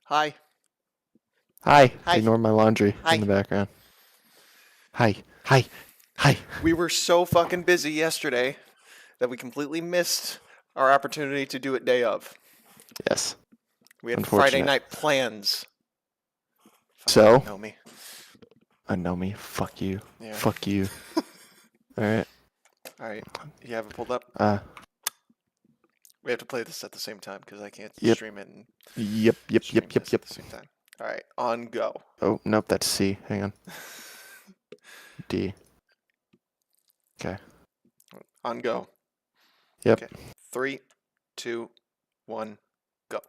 Hi. Hi. Hi. Ignore my laundry in Hi. the background. Hi. Hi. Hi. We were so fucking busy yesterday that we completely missed our opportunity to do it day of. Yes. We had Friday Unfortunate. night plans. Fucking So, Anomi. Anomi, fuck you. Yeah. Fuck you. Alright. Alright. You have it pulled up? Uh, We have to play this at the same time because I can't yep. stream it and Yep. Yep. stream Yep. Yep. this at Yep. the same time. Alright. On go. Oh, nope, that's C. Hang on. D. Okay. On go. Yep. Okay. 3, 2, 1, go.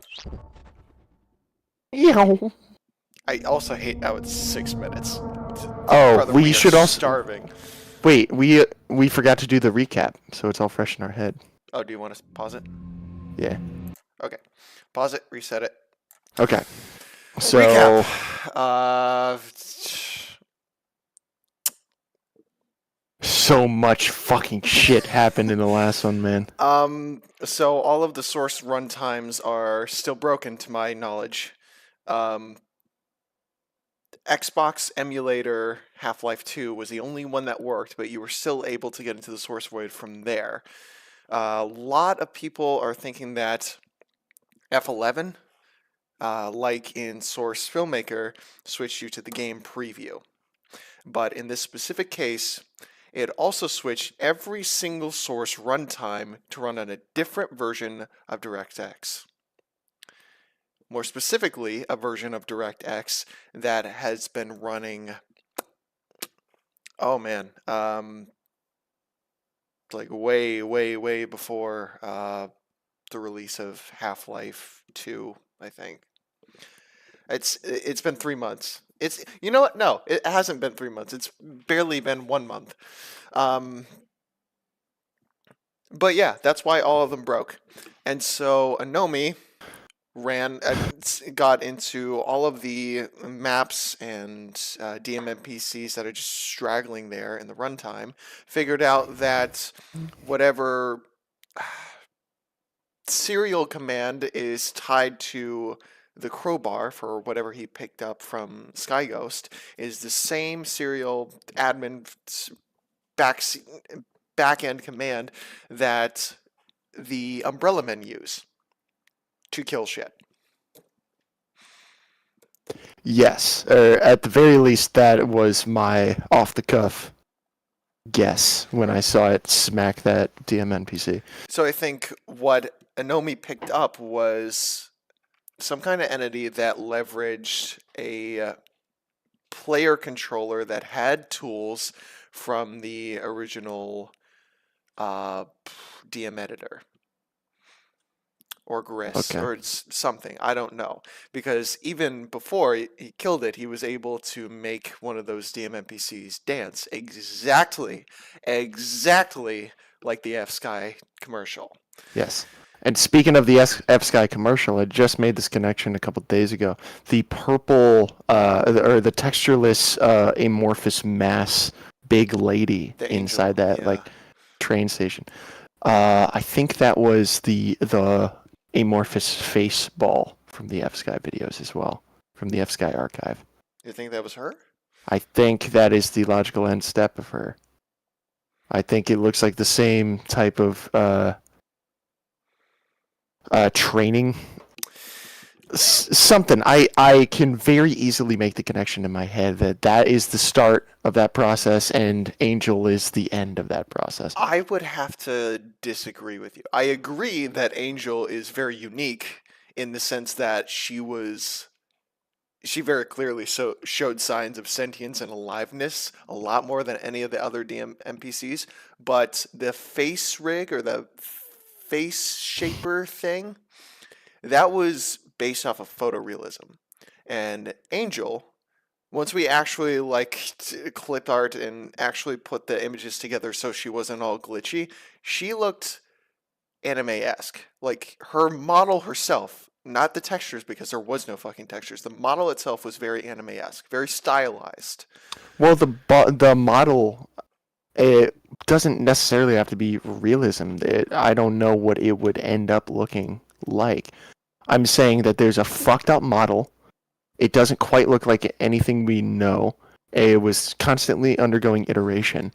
Yow. I also hate how it's 6 minutes. Oh, Brother, we we are should also... starving. Wait, we forgot to do the recap, so it's all fresh in our head. Oh, do you want to pause it? Yeah. Okay. Pause it, reset it. Okay. Recap. So... So much fucking shit happened in the last one, man. So all of the source runtimes are still broken to my knowledge. Xbox emulator Half-Life 2 was the only one that worked, but you were still able to get into the source void from there. A lot of people are thinking that F11, like in Source Filmmaker, switched you to the game preview. But in this specific case, it also switched every single source runtime to run on a different version of DirectX. More specifically, a version of DirectX that has been running, oh man, like way before the release of Half-Life 2, I think. It's been 3 months. It's, you know what? No, it hasn't been 3 months. It's barely been 1 month. But yeah, that's why all of them broke. And so Anomi got into all of the maps and DMNPCs that are just straggling there in the runtime, figured out that whatever serial command is tied to the crowbar for whatever he picked up from Skyghost is the same serial admin back end command that the umbrella men use to kill shit. Yes, or at the very least, that was my off-the-cuff guess when I saw it smack that DM NPC. So I think what Anomi picked up was some kind of entity that leveraged a player controller that had tools from the original DM editor or Gris Okay. or something. I don't know. Because even before he killed it, he was able to make one of those DM NPCs dance exactly like the F Sky commercial. Yes. And speaking of the F-Sky commercial, I just made this connection a couple days ago. The purple, or the textureless amorphous mass big lady The inside angel, that yeah. like train station. I think that was the amorphous face ball from the F-Sky videos as well, from the F-Sky archive. You think that was her? I think that is the logical end step of her. I think it looks like the same type of training. Something. I can very easily make the connection in my head that is the start of that process and Angel is the end of that process. I would have to disagree with you. I agree that Angel is very unique in the sense that she very clearly showed signs of sentience and aliveness a lot more than any of the other DM NPCs. But the face rig or the face shaper thing, that was based off of photorealism. And Angel, once we actually clipped art and actually put the images together so she wasn't all glitchy, she looked anime-esque. Like her model herself, not the textures because there was no fucking textures. The model itself was very anime-esque, very stylized. Well, the model, it doesn't necessarily have to be realism. I don't know what it would end up looking like. I'm saying that there's a fucked up model. It doesn't quite look like anything we know. It was constantly undergoing iteration.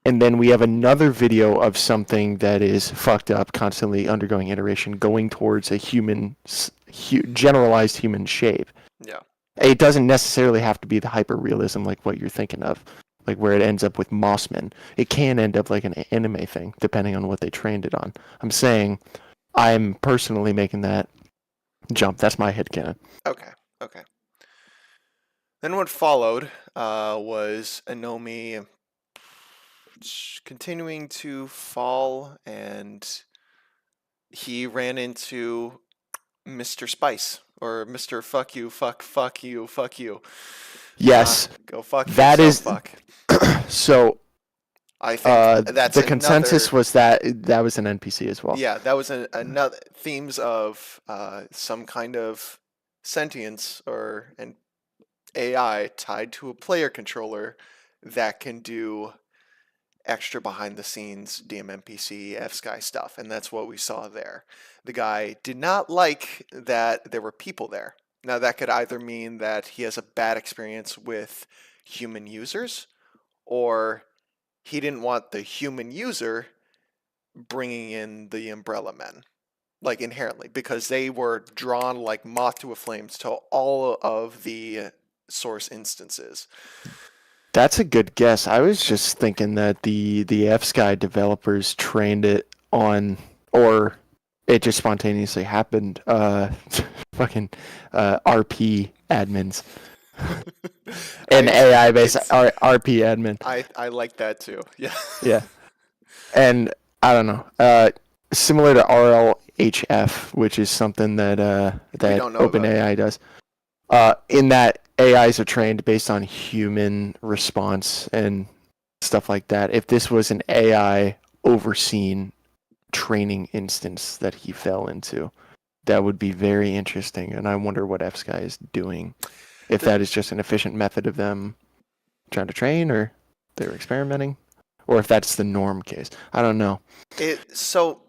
And then we have another video of something that is fucked up, constantly undergoing iteration, going towards a generalized human shape. Yeah. It doesn't necessarily have to be the hyper-realism like what you're thinking of, like where it ends up with Mossman. It can end up like an anime thing, depending on what they trained it on. I'm saying I'm personally making that jump. That's my headcanon. Okay. Okay. Then what followed was Anomi continuing to fall, and he ran into Mr. Spice, or Mr. Fuck you, fuck you, fuck you. Yes, Go fuck that yourself, is. fuck. So I think that's the consensus another. was that that was an NPC as well. Yeah, that was another themes of some kind of sentience or an AI tied to a player controller that can do extra behind the scenes DMNPC FSky stuff, and that's what we saw there. The guy did not like that there were people there. Now that could either mean that he has a bad experience with human users, or he didn't want the human user bringing in the Umbrella Men, like inherently, because they were drawn like moth to a flame to all of the source instances. That's a good guess. I was just thinking that the FSky developers trained it on, or it just spontaneously happened. Fucking RP admins. An AI based RP admin. I like that too. Yeah. Yeah. And I don't know. Similar to RLHF, which is something that don't know about. OpenAI does. In that AIs are trained based on human response and stuff like that. If this was an AI overseen training instance that he fell into, that would be very interesting. And I wonder what FSky is doing. If that is just an efficient method of them trying to train, or they're experimenting, or if that's the norm case. I don't know. So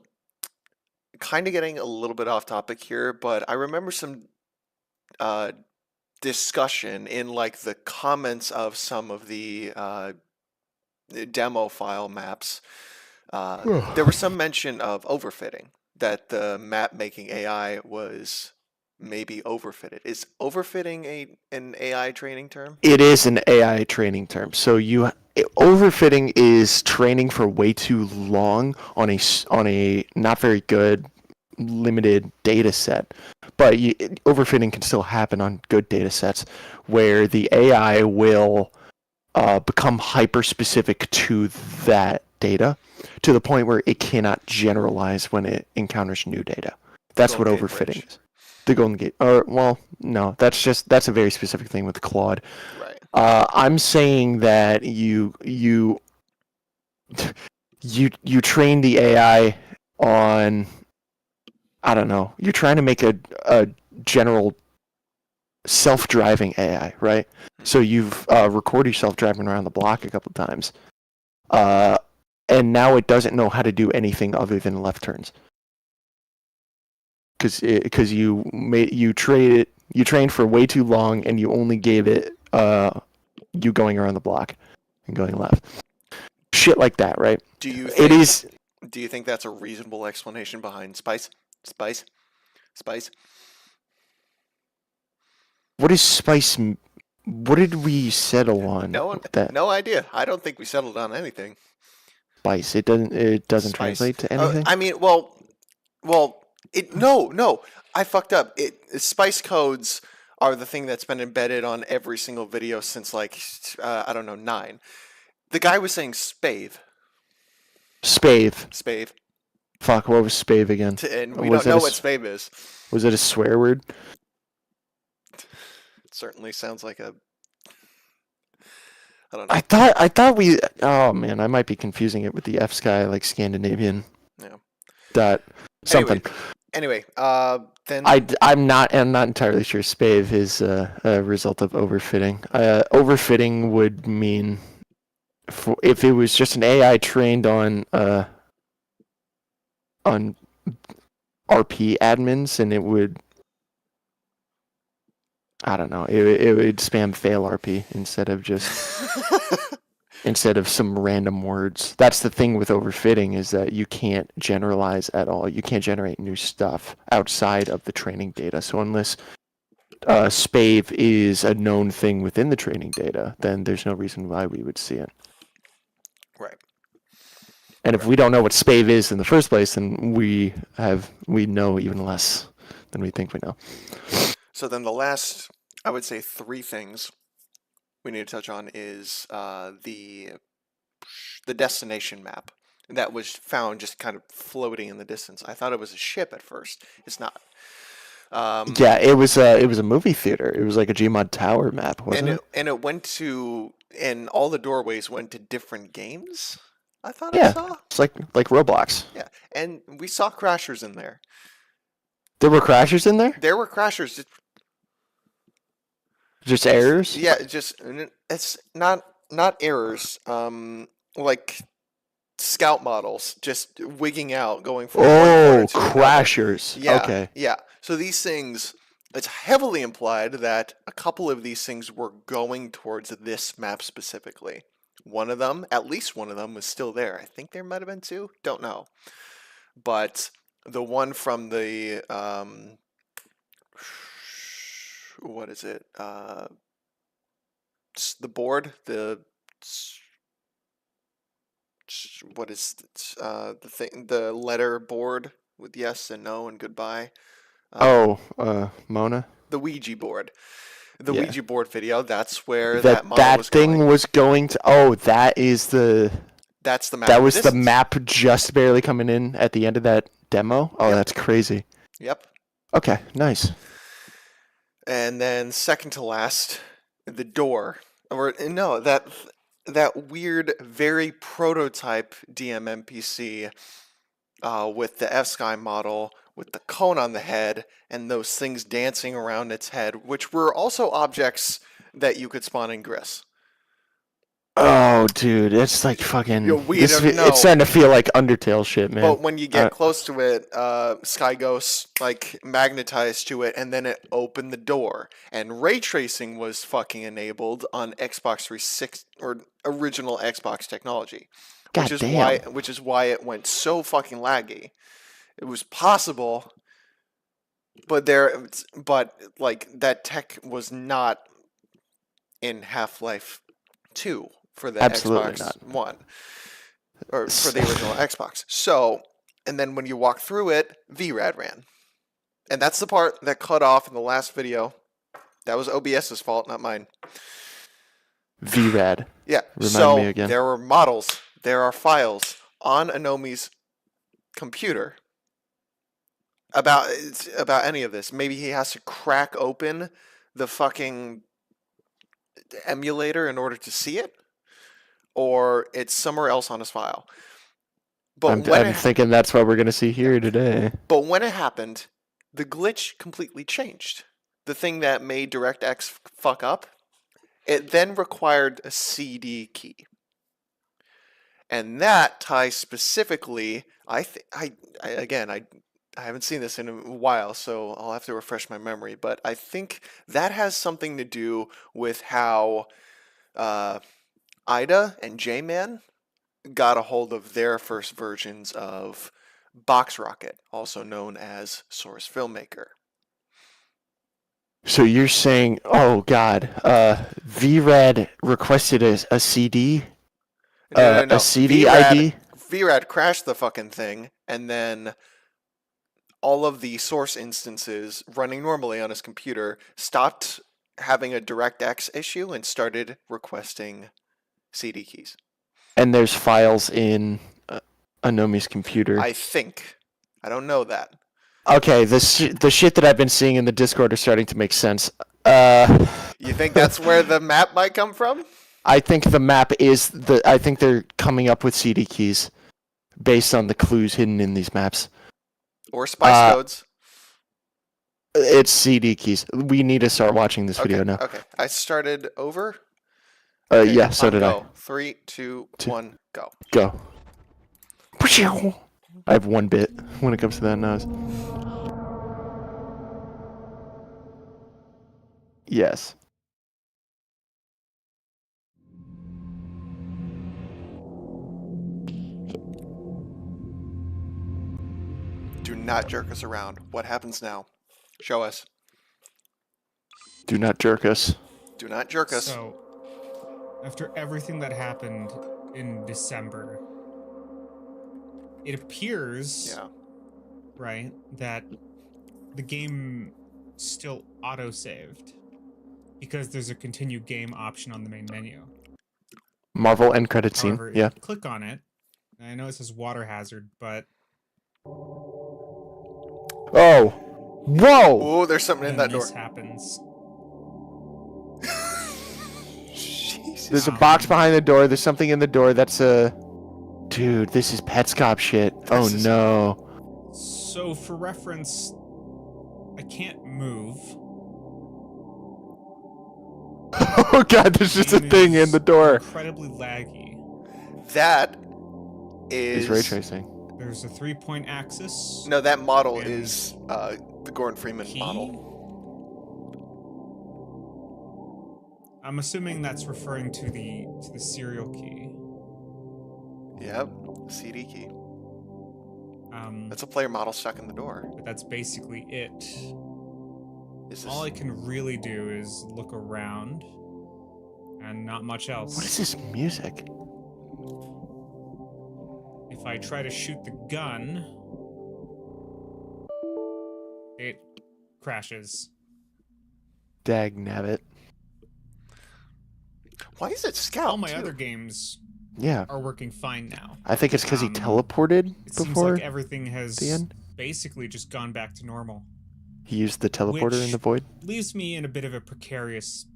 kind of getting a little bit off topic here, but I remember some discussion in like the comments of some of the demo file maps. There was some mention of overfitting, that the map making AI was maybe overfitted. Is overfitting an AI training term? It is an AI training term. So overfitting is training for way too long on a not very good limited data set. But overfitting can still happen on good data sets where the AI will become hyper specific to that data to the point where it cannot generalize when it encounters new data. That's what overfitting is. The Golden Gate. Or well, no, that's a very specific thing with Claude. Right. I'm saying that you train the AI on, I don't know. You're trying to make a general self-driving AI, right? So you've recorded yourself driving around the block a couple times, and now it doesn't know how to do anything other than left turns, because you trained for way too long, and you only gave it you going around the block and going left, shit like that, right? Do you think that's a reasonable explanation behind Spice? What is Spice? What did we settle on? No idea. I don't think we settled on anything. Spice. It doesn't translate to anything. I mean, no. I fucked up. Spice codes are the thing that's been embedded on every single video since like I don't know, 9. The guy was saying spave. Spave. Fuck, what was spave again? And we don't know what spave is. Was it a swear word? It certainly sounds like a... I don't know. I thought we... Oh, man, I might be confusing it with the FSky, like Scandinavian. Yeah. Dot something. Anyway, then... I'm not entirely sure spave is a result of overfitting. Overfitting would mean... if it was just an AI trained on RP admins, and it would I don't know. It would spam fail RP instead of some random words. That's the thing with overfitting is that you can't generalize at all. You can't generate new stuff outside of the training data. So unless spave is a known thing within the training data, then there's no reason why we would see it. Right. And if we don't know what spave is in the first place, then we know even less than we think we know. So then the last, I would say, three things we need to touch on is the destination map that was found just kind of floating in the distance. I thought it was a ship at first. It's not. Yeah, it was a movie theater. It was like a Gmod Tower map, wasn't it? And it went to, and all the doorways went to different games. I thought I Yeah, saw. it's like Roblox. Yeah, and we saw crashers in there. There were crashers in there? There were crashers. Just errors? Yeah, it's not errors. Like scout models just wigging out, going from one corner Oh, to another. crashers. Yeah, Okay. yeah. So these things, it's heavily implied that a couple of these things were going towards this map specifically. One of them, at least one of them, was still there. I think there might have been two. Don't know. But the one from the what is it? The board. What is the thing? The letter board with yes and no and goodbye. Mona? The Ouija board. The Yeah. Ouija board video. That's where that model That was thing going. was going to. Oh, that is the. That's the map. That in was the distance. map just barely coming in at the end of that demo. Oh, Yep. that's crazy. Yep. Okay, nice. And then second to last, the door. Or no, that weird, very prototype DMMPC with the F-Sky model with the cone on the head and those things dancing around its head, which were also objects that you could spawn in Gris. Oh, dude, it's like fucking. We don't know. It's starting to feel like Undertale shit, man. But when you get close to it, Sky Ghost like magnetized to it, and then it opened the door. And ray tracing was fucking enabled on Xbox 360 or original Xbox technology, which is why it went so fucking laggy. It was possible, but like that tech was not in Half-Life 2 for the Absolutely Xbox not. One. Or for the original Xbox. So, and then when you walk through it, VRAD ran. And that's the part that cut off in the last video. That was OBS's fault, not mine. VRAD. Yeah. Remind me again. There were models, there are files on Anomi's computer about any of this. Maybe he has to crack open the fucking emulator in order to see it, or it's somewhere else on his file. But I'm thinking that's what we're gonna see here today. But when it happened, the glitch completely changed. The thing that made DirectX fuck up, it then required a CD key. And that ties specifically, I haven't seen this in a while, so I'll have to refresh my memory, but I think that has something to do with how Ida and J-Man got a hold of their first versions of Box Rocket, also known as Source Filmmaker. So you're saying, oh god, VRAD requested a CD? No. A CD ID? VRAD crashed the fucking thing, and then all of the source instances running normally on his computer stopped having a DirectX issue and started requesting CD keys. And there's files in Anomi's computer. I think. I don't know that. Okay, the shit that I've been seeing in the Discord is starting to make sense. You think that's where the map might come from? I think the map is I think they're coming up with CD keys based on the clues hidden in these maps. Or spice codes. It's CD keys. We need to start watching this video now. Okay. I started over. Yeah, so did I. 3, 2, 1, go. Go. I have 1 bit when it comes to that noise. Yes. Do not jerk us around. What happens now? Show us. Do not jerk us. Do not jerk us. So, after everything that happened in December, it appears, Yeah. right, that the game still auto-saved because there's a continue game option on the main menu. Marvel end credit scene. However, if Yeah. you click on it, and I know it says water hazard, but Oh. Whoa. Oh, there's something in then that door. this happens. Jesus. There's a box behind the door. There's something in the door. That's a... Dude, this is Petscop shit. Oh, This is- no. So, for reference, I can't move. Oh, God, there's just a Game thing in is the door. Incredibly laggy. That is... It's ray tracing. There's a 3-point axis. No, that model And is the Gordon Freeman key? model. I'm assuming that's referring to the serial key. Yep. CD key. Um, That's a player model stuck in the door. but that's basically it. Is this... All I can really do is look around, and not much else. What is this music? If I try to shoot the gun, it crashes. Dag nabbit. Why is it Scout, All my too? other games Yeah. are working fine now. I think it's because he Um, teleported It seems before like everything has the end. basically just gone back to normal. He used the teleporter in Which- the void. Leaves me in a bit of a precarious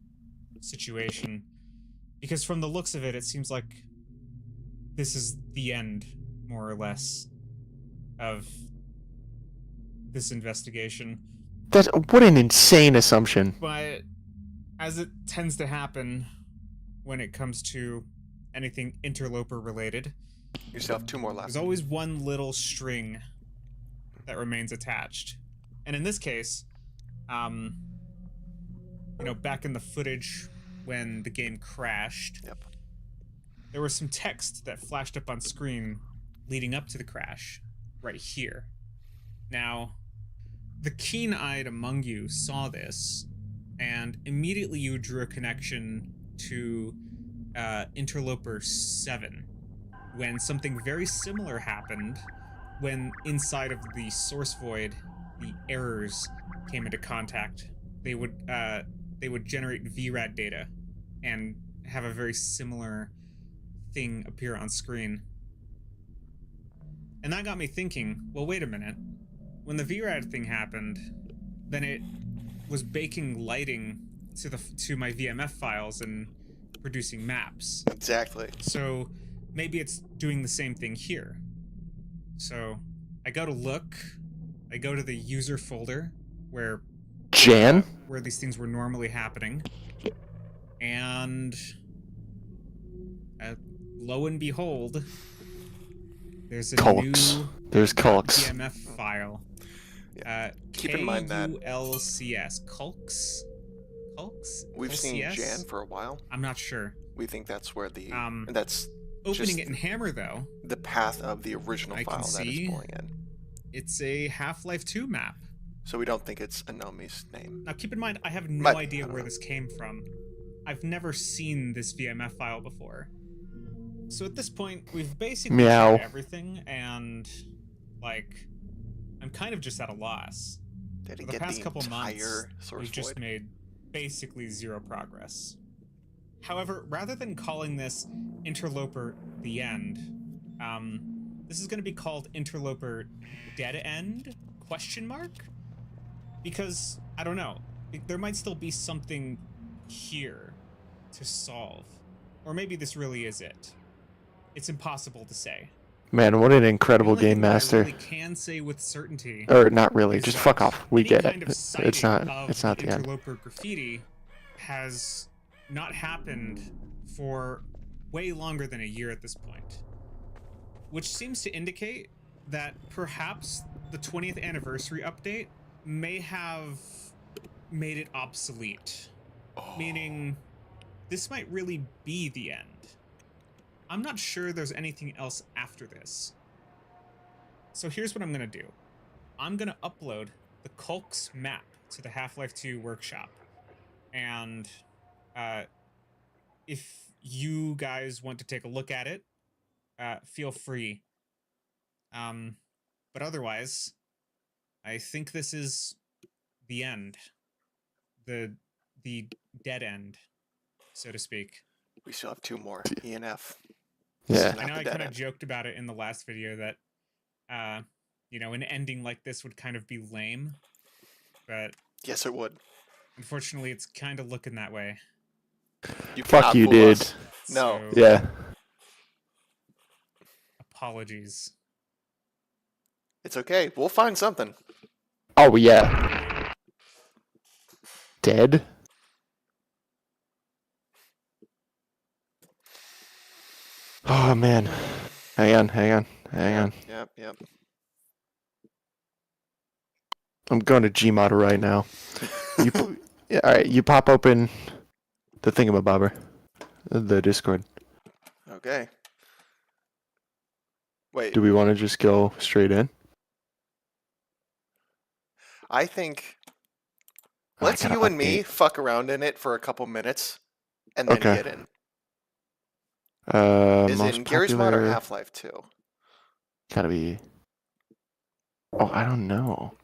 situation. Because from the looks of it, it seems like this is the end, more or less, of this investigation. That's what an insane assumption. But as it tends to happen when it comes to anything interloper related, You still have 2 more left. there's always one little string that remains attached. And in this case, you know, back in the footage when the game crashed, Yep. there was some text that flashed up on screen leading up to the crash, right here. Now, the keen-eyed among you saw this, and immediately you drew a connection to Interloper 7, when something very similar happened when inside of the source void, the errors came into contact. They would generate VRAD data and have a very similar thing appear on screen. And that got me thinking, well, wait a minute. When the VRAD thing happened, then it was baking lighting to my VMF files and producing maps. Exactly. So maybe it's doing the same thing here. So I go to look, I go to the user folder where these things were normally happening, and lo and behold, there's a new There's Culks. VMF file. Keep in mind that KULCS. Culks? we've seen LCS? Jan for a while. I'm not sure. We think that's where the Um, that's Opening just it in Hammer, though, the path of the original I can file that see- is pulling in. it's a Half-Life 2 map. So we don't think it's Anomi's name. Now, keep in mind, I have no Might- I idea don't where know. this came from. I've never seen this VMF file before. So at this point, we've basically Meow. tried everything, and, like, I'm kind of just at a loss. Did he For the get past the couple entire months, source we've just void? made basically zero progress. However, rather than calling this Interloper the End, this is going to be called Interloper Dead End? Question mark? Because, I don't know, there might still be something here to solve. Or maybe this really is it. It's impossible to say. Man, what an The incredible only thing game that I master. really can say with certainty Or not really, is just that fuck off. We any get kind it. of It's sighting not of it's not the end. Interloper graffiti has not happened for way longer than a year at this point. Which seems to indicate that perhaps the 20th anniversary update may have made it obsolete. meaning this might really be the end. I'm not sure there's anything else after this. So here's what I'm going to do. I'm going to upload the Kulk's map to the Half-Life 2 workshop. And if you guys want to take a look at it, feel free. But otherwise, I think this is the end. The dead end, so to speak. We still have 2 more. E and F. Yeah. I know I kind of joked about it in the last video that, an ending like this would kind of be lame, but yes, it would. Unfortunately, it's kind of looking that way. You Fuck you, fool dude. us. No. So, Yeah. apologies. It's okay. We'll find something. Oh, yeah. Dead? Oh, man. Hang on. Yep. I'm going to Gmod right now. Yeah, all right, you pop open the thingamabobber, the Discord. Okay. Wait. Do we want to just go straight in? I think let's gotta you and me update. fuck around in it for a couple minutes and then Okay. get in. Is Most in Gary's Mod or popular- Half-Life 2? Gotta be. Oh, I don't know.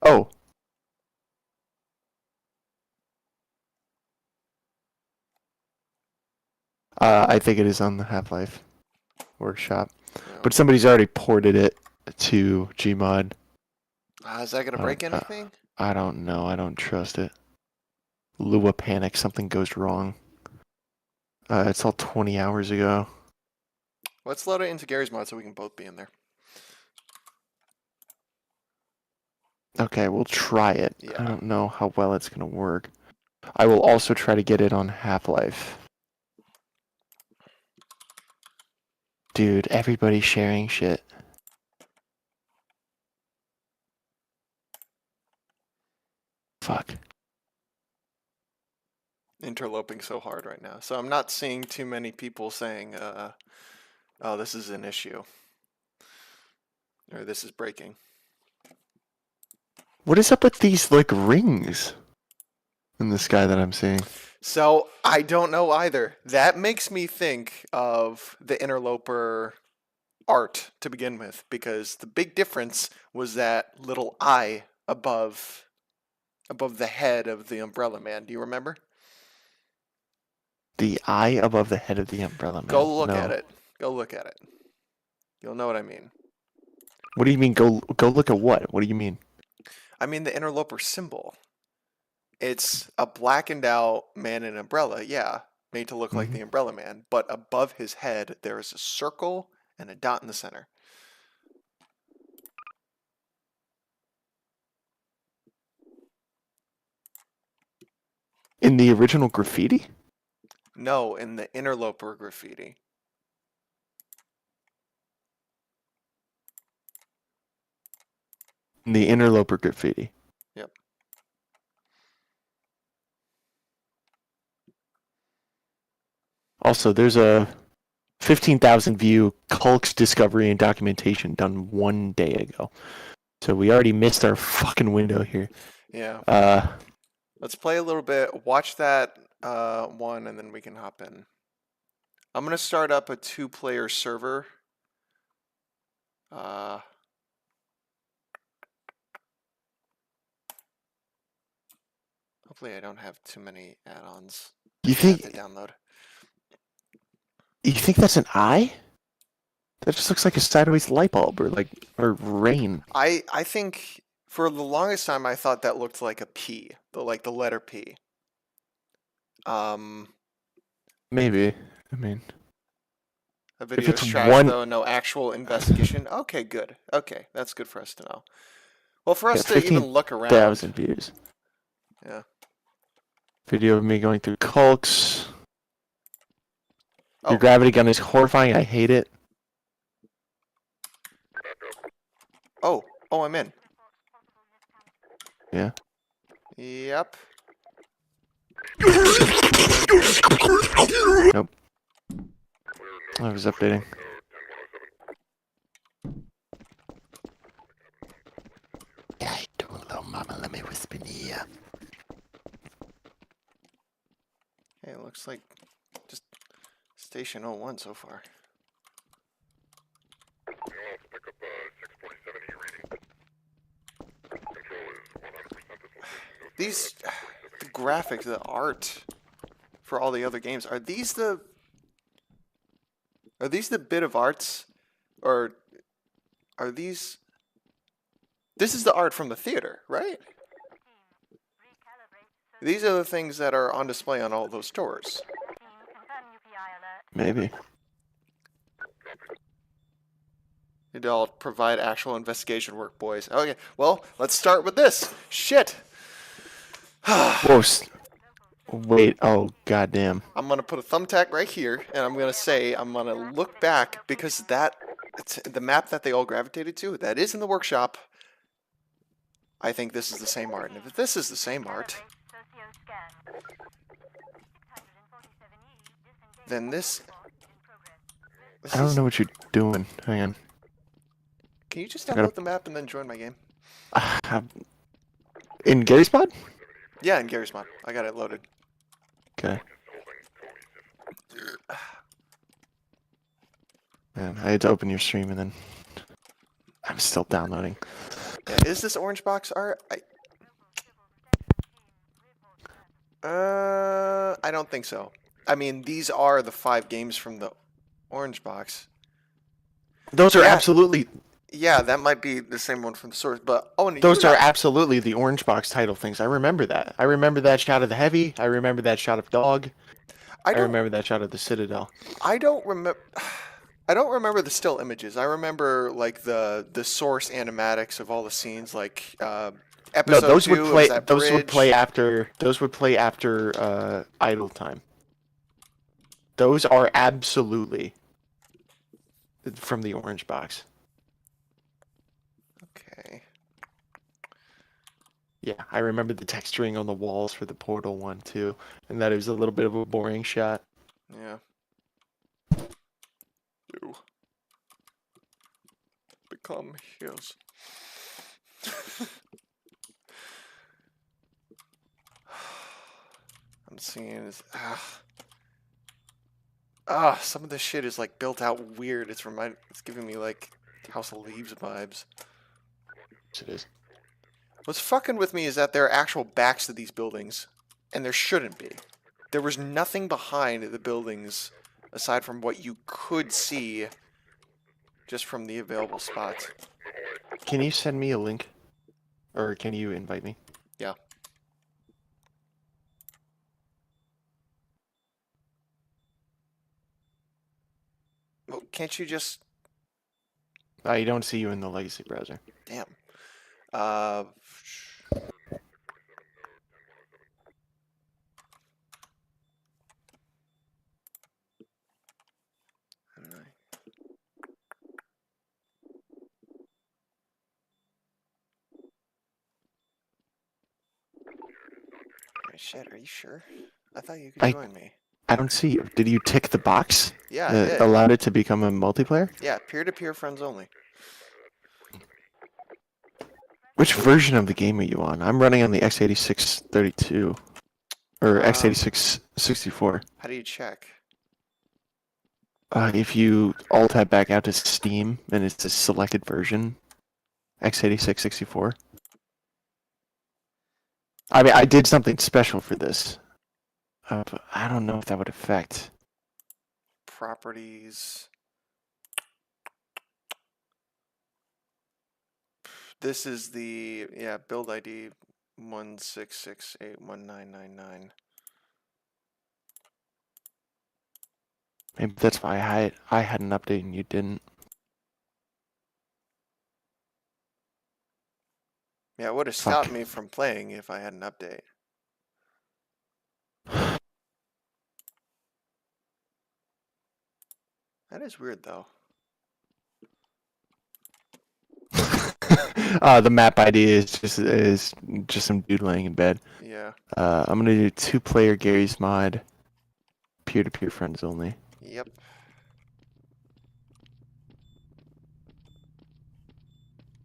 Oh. I think it is on the Half-Life workshop, No. but somebody's already ported it to Gmod. Is that gonna break anything? I don't know. I don't trust it. Lua panic. Something goes wrong. It's all 20 hours ago. Let's load it into Gary's Mod so we can both be in there. Okay, we'll try it. Yeah. I don't know how well it's gonna work. I will also try to get it on Half-Life. Dude, everybody's sharing shit. Fuck. Interloping so hard right now. So I'm not seeing too many people saying, oh, this is an issue. Or this is breaking. What is up with these, like, rings in the sky that I'm seeing? So I don't know either. That makes me think of the Interloper art to begin with, because the big difference was that little eye above the head of the Umbrella Man. Do you remember? The eye above the head of the Umbrella Man. Go look No. at it. Go look at it. You'll know what I mean. What do you mean, go look at what? What do you mean? I mean the Interloper symbol. It's a blackened out man in an umbrella, yeah, made to look like the Umbrella Man, but above his head there is a circle and a dot in the center. In the original graffiti? No, in the Interloper graffiti. In the Interloper graffiti. Yep. Also, there's a 15,000 view Kulk's discovery and documentation done 1 day ago. So we already missed our fucking window here. Yeah. Let's play a little bit. Watch that one, and then we can hop in. I'm gonna start up a 2-player server. Hopefully, I don't have too many add-ons. You I have think to download. that's an eye? That just looks like a sideways light bulb or rain. I think for the longest time I thought that looked like a P, the letter P. Maybe. I mean, A video it's is trash one- though, no actual investigation. Okay, good. Okay, that's good for us to know. Well, for us Yeah, to even look around. 1,000 views. Yeah. Video of me going through Kulk's. Oh. Your gravity gun is horrifying. I hate it. Oh, I'm in. Yeah. Yep. Nope. I was updating. Hey, do a little mama, let me whisper in the ear. Hey, it looks like just Station 01 so far. These, the graphics, the art for all the other games, are these the bit of arts, or are these? This is the art from the theater, right? These are the things that are on display on all those stores. Maybe. They'll provide actual investigation work, boys. Okay, well, let's start with this. Shit. Whoa. Wait. Oh, goddamn. I'm gonna put a thumbtack right here, and I'm gonna say I'm gonna look back because it's the map that they all gravitated to. That is in the workshop. I think this is the same art, and if this is the same art, then this I don't know what you're doing. Hang on. Can you just I gotta- download the map and then join my game? In Gary's pod? Yeah, in Gary's mod. I got it loaded. Okay. Man, I had to open your stream and then I'm still downloading. Yeah, is this orange box art? I don't think so. I mean, these are the 5 games from the orange box. Those are Yeah. absolutely. Yeah, that might be the same one from the source, but oh, and Those are absolutely the orange box title things. I remember that. I remember that shot of the heavy. I remember that shot of dog. I remember that shot of the Citadel. I don't remember. I don't remember the still images. I remember like the source animatics of all the scenes, like episode No, those 2 would play. was that Those would bridge. play after. Those would play after idle time. Those are absolutely from the orange box. Okay. Yeah, I remember the texturing on the walls for the Portal one too, and that it was a little bit of a boring shot. Yeah. You become his. I'm seeing is some of this shit is like built out weird. It's giving me like House of Leaves vibes. Yes, it is. What's fucking with me is that there are actual backs to these buildings, and there shouldn't be. There was nothing behind the buildings aside from what you could see just from the available spots. Can you send me a link, or can you invite me? Yeah. Well, can't you just... I don't see you in the legacy browser. Damn. Shit, are you sure? I thought you could join me. I don't see you. Did you tick the box Yeah, I that did. allowed it to become a multiplayer? Yeah, peer-to-peer friends only. Which version of the game are you on? I'm running on the x86 32 or x86 64. How do you check? If you alt tab back out to Steam and it's a selected version, x86 64. I mean, I did something special for this. But I don't know if that would affect. Properties. This is the, build ID 16681999. Maybe that's why I had an update and you didn't. Yeah, it would have stopped me from playing if I had an update. That is weird, though. The map ID is just some dude laying in bed. Yeah. I'm gonna do 2-player Gary's mod, peer-to-peer friends only. Yep.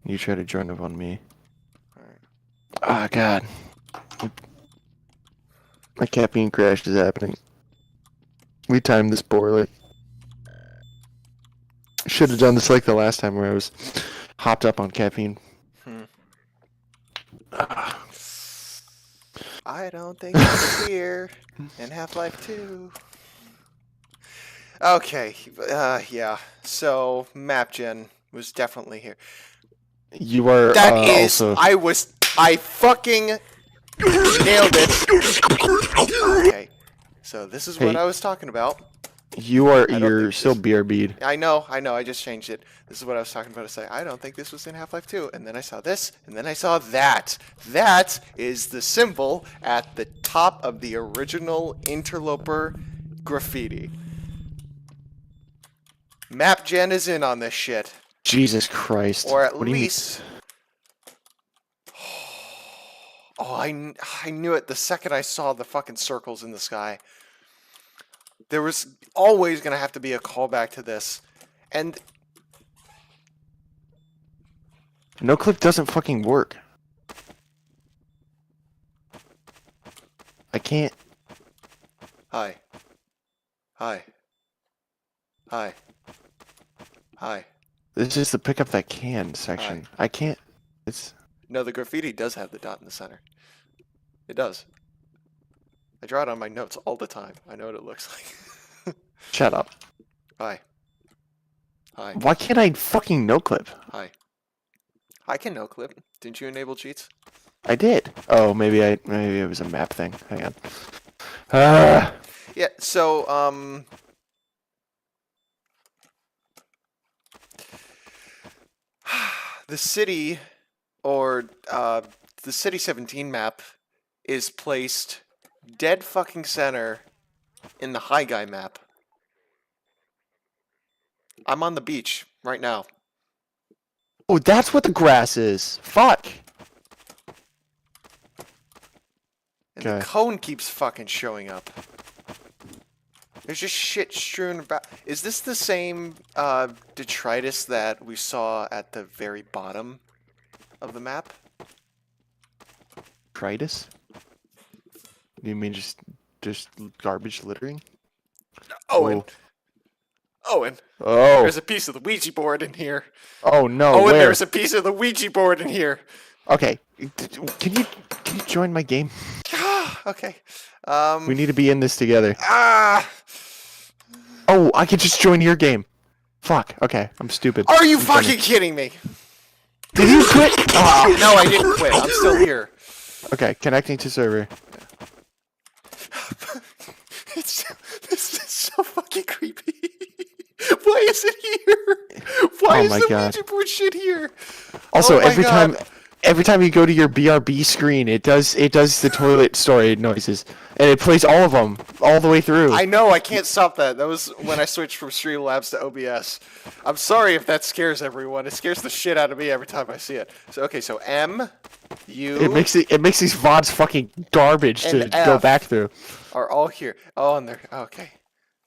You try to join up on me. Alright. Oh god, my caffeine crash is happening. We timed this poorly. Should have done this like the last time where I was hopped up on caffeine. I don't think it's here in Half-Life 2. Okay, yeah. So map gen was definitely here. You are That is, also... I fucking nailed it. Okay, so this is what I was talking about. You're still BRB'd. I know, I just changed it. This is what I was talking about to say. I don't think this was in Half-Life 2. And then I saw this, and then I saw that. That is the symbol at the top of the original Interloper graffiti. Map Gen is in on this shit. Jesus Christ. Or at What do you mean? least... Oh, I knew it the second I saw the fucking circles in the sky. There was always going to have to be a callback to this. And... No clip doesn't fucking work. I can't... Hi. Hi. Hi. Hi. This is the pick up that can section. Hi. I can't... It's... No, the graffiti does have the dot in the center. It does. I draw it on my notes all the time. I know what it looks like. Shut up. Hi. Hi. Why can't I fucking no clip? Hi. I can no clip. Didn't you enable cheats? I did. Oh, maybe it was a map thing. Hang on. Yeah, so, the city, or, the City 17 map is placed dead fucking center in the High Guy map. I'm on the beach right now. Oh, that's what the grass is. Fuck. And the cone keeps fucking showing up. There's just shit strewn about. Is this the same detritus that we saw at the very bottom of the map? Detritus? Do you mean just garbage littering? Owen. Whoa. Owen. Oh. There's a piece of the Ouija board in here. Oh no. Owen, where? there's a piece of the Ouija board in here. Okay. Can you join my game? Okay. We need to be in this together. Ah. Oh, I could just join your game. Fuck. Okay, I'm stupid. Are you I'm fucking kidding me? Did you quit? Oh, no, I didn't quit. I'm still here. Okay, connecting to server. This is so fucking creepy. Why is it here? Why is the Ouija board shit here? Also, Oh my every time you go to your BRB screen, it does the toilet story noises, and it plays all of them all the way through. I know, I can't stop that. That was when I switched from Streamlabs to OBS. I'm sorry if that scares everyone. It scares the shit out of me every time I see it. So okay, so M, U. It makes these VODs fucking garbage to go back through. Are all here. Oh, and they're okay.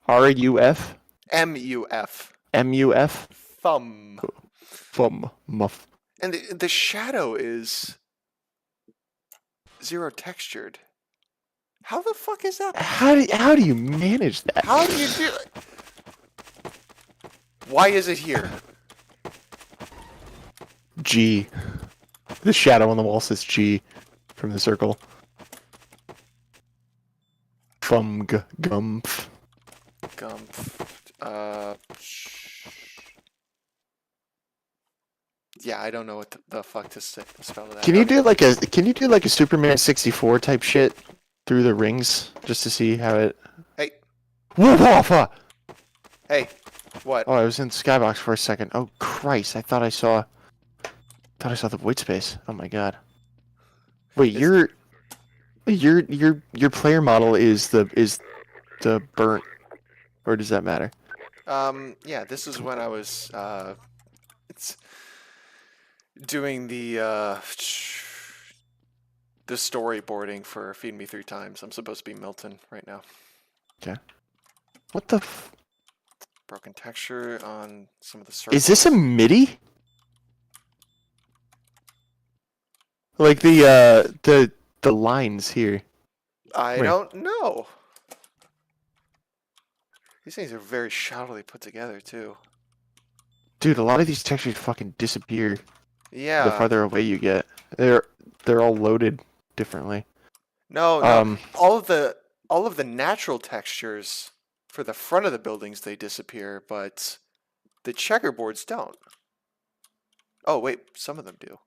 RUF. MUF. MUF. Thumb. Muff. And the shadow is zero textured. How the fuck is that? How do you manage that? How do you do it? Why is it here? G. The shadow on the wall says G from the circle. Gumpf. Gumpf. Yeah, I don't know what the fuck to spell that. Can you do like a Superman 64 type shit through the rings just to see how it? Hey. Whoa! Hey. What? Oh, I was in Skybox for a second. Oh Christ! I thought I saw the void space. Oh my god. Wait, your player model is the burnt, or does that matter? Yeah, this is when I was doing the storyboarding for Feed Me 3 Times. I'm supposed to be Milton right now. Okay. What the f... Broken texture on some of the circles. Is this a MIDI? Like the lines here. I Wait. don't know. These things are very shoddily put together too. Dude, a lot of these textures fucking disappear Yeah. the farther away you get. They're all loaded differently. No. All of the natural textures for the front of the buildings, they disappear, but the checkerboards don't. Oh wait, some of them do.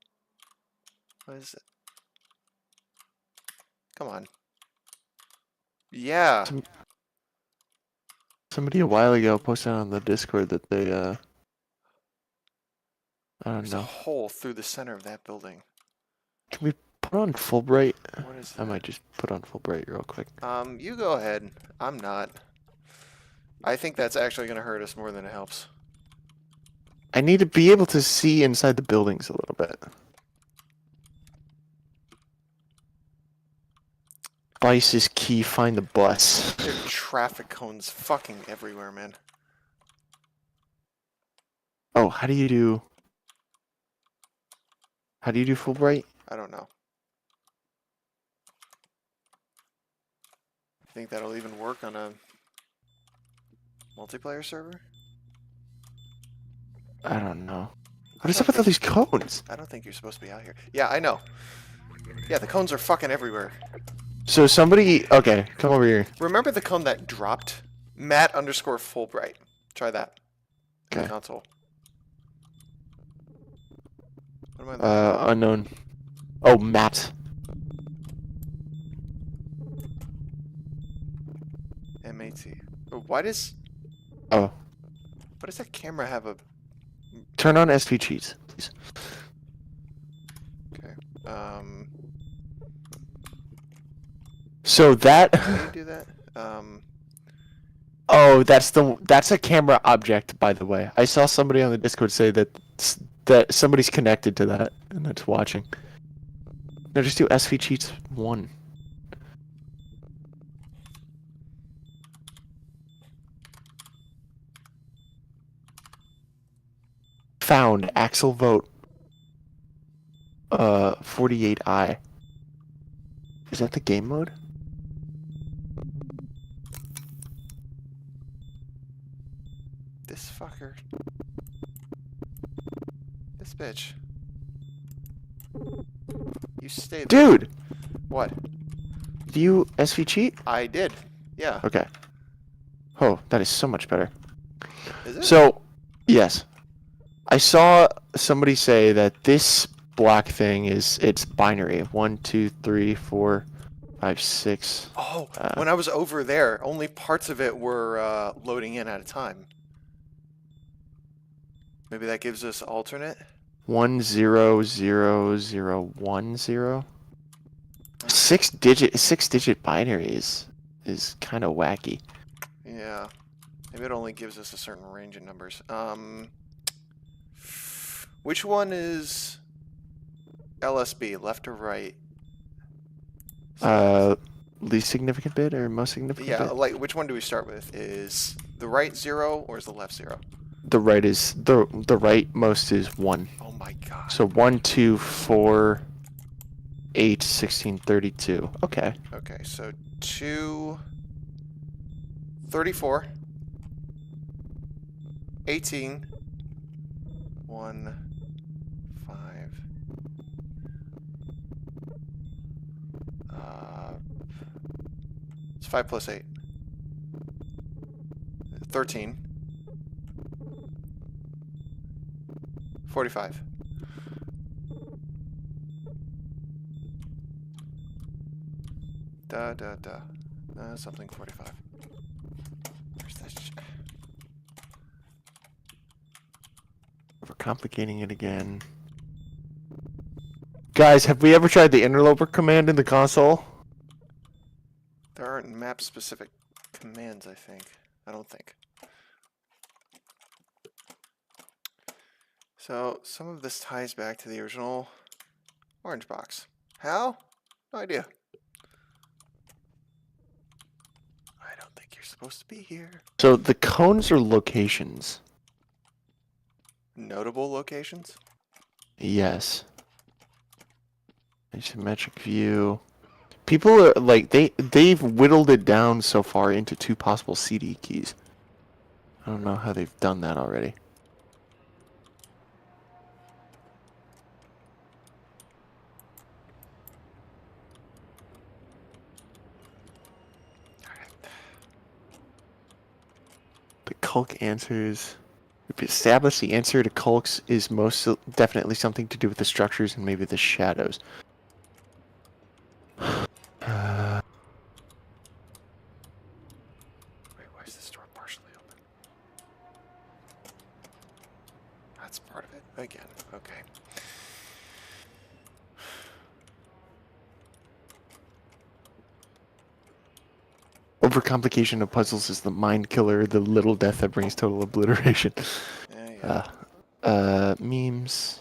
What is it? Come on. Yeah. Somebody a while ago posted on the Discord that they I don't There's a know. hole through the center of that building. Can we put on Fulbright? What is I that? might just put on Fulbright real quick. You go ahead. I'm not. I think that's actually going to hurt us more than it helps. I need to be able to see inside the buildings a little bit. Vice is key, find the bus. There are traffic cones fucking everywhere, man. Oh, how do you do Fulbright? I don't know. Think that'll even work on a multiplayer server? I don't know. What is up with all these cones? I don't think you're supposed to be out here. Yeah, I know. Yeah, the cones are fucking everywhere. So somebody, okay, come over here. Remember the cone that dropped? Matt_Fulbright. Try that. In the Okay. console. What am I looking at? Unknown. Oh, Matt. M-A-T. Why does... Oh. Why does that camera have a... Turn on SV cheats, please. Okay. So that... How do you do that? Oh, that's a camera object, by the way. I saw somebody on the Discord say that somebody's connected to that and that's watching. No, just do SV cheats 1. Found Axel Vote 48i. Is that the game mode? This fucker. This bitch. You stay there. Dude! What? Do you SV cheat? I did. Yeah. Okay. Oh, that is so much better. Is it? So, yes. I saw somebody say that this block thing it's binary. 1, 2, 3, 4, 5, 6. Oh, when I was over there, only parts of it were loading in at a time. Maybe that gives us alternate? 1, 0, 0, 0, 1, 0. 6-digit binary is kind of wacky. Yeah. Maybe it only gives us a certain range of numbers. Which one is LSB, left or right? Least significant bit or most significant Yeah, bit? like which one do we start with? Is the right 0 or is the left 0? The right is the rightmost is 1. Oh my god. So 1, 2, 4, 8, 16, 32. Okay. Okay, so 2, 34, 18, 1, 5. It's 5 plus 8. 13. 45. Something 45. Where's that We're complicating it again. Guys, have we ever tried the interloper command in the console? There aren't map-specific commands, I don't think. So some of this ties back to the original orange box. How? No idea. I don't think you're supposed to be here. So the cones are locations. Notable locations? Yes. Asymmetric view. People are like they've whittled it down so far into 2 possible CD keys. I don't know how they've done that already. The Culk answers. We've established the answer to Culks is most definitely something to do with the structures and maybe the shadows. Wait, why is this door partially open? That's part of it. Again. Okay. Overcomplication of puzzles is the mind killer, the little death that brings total obliteration. Yeah. Memes.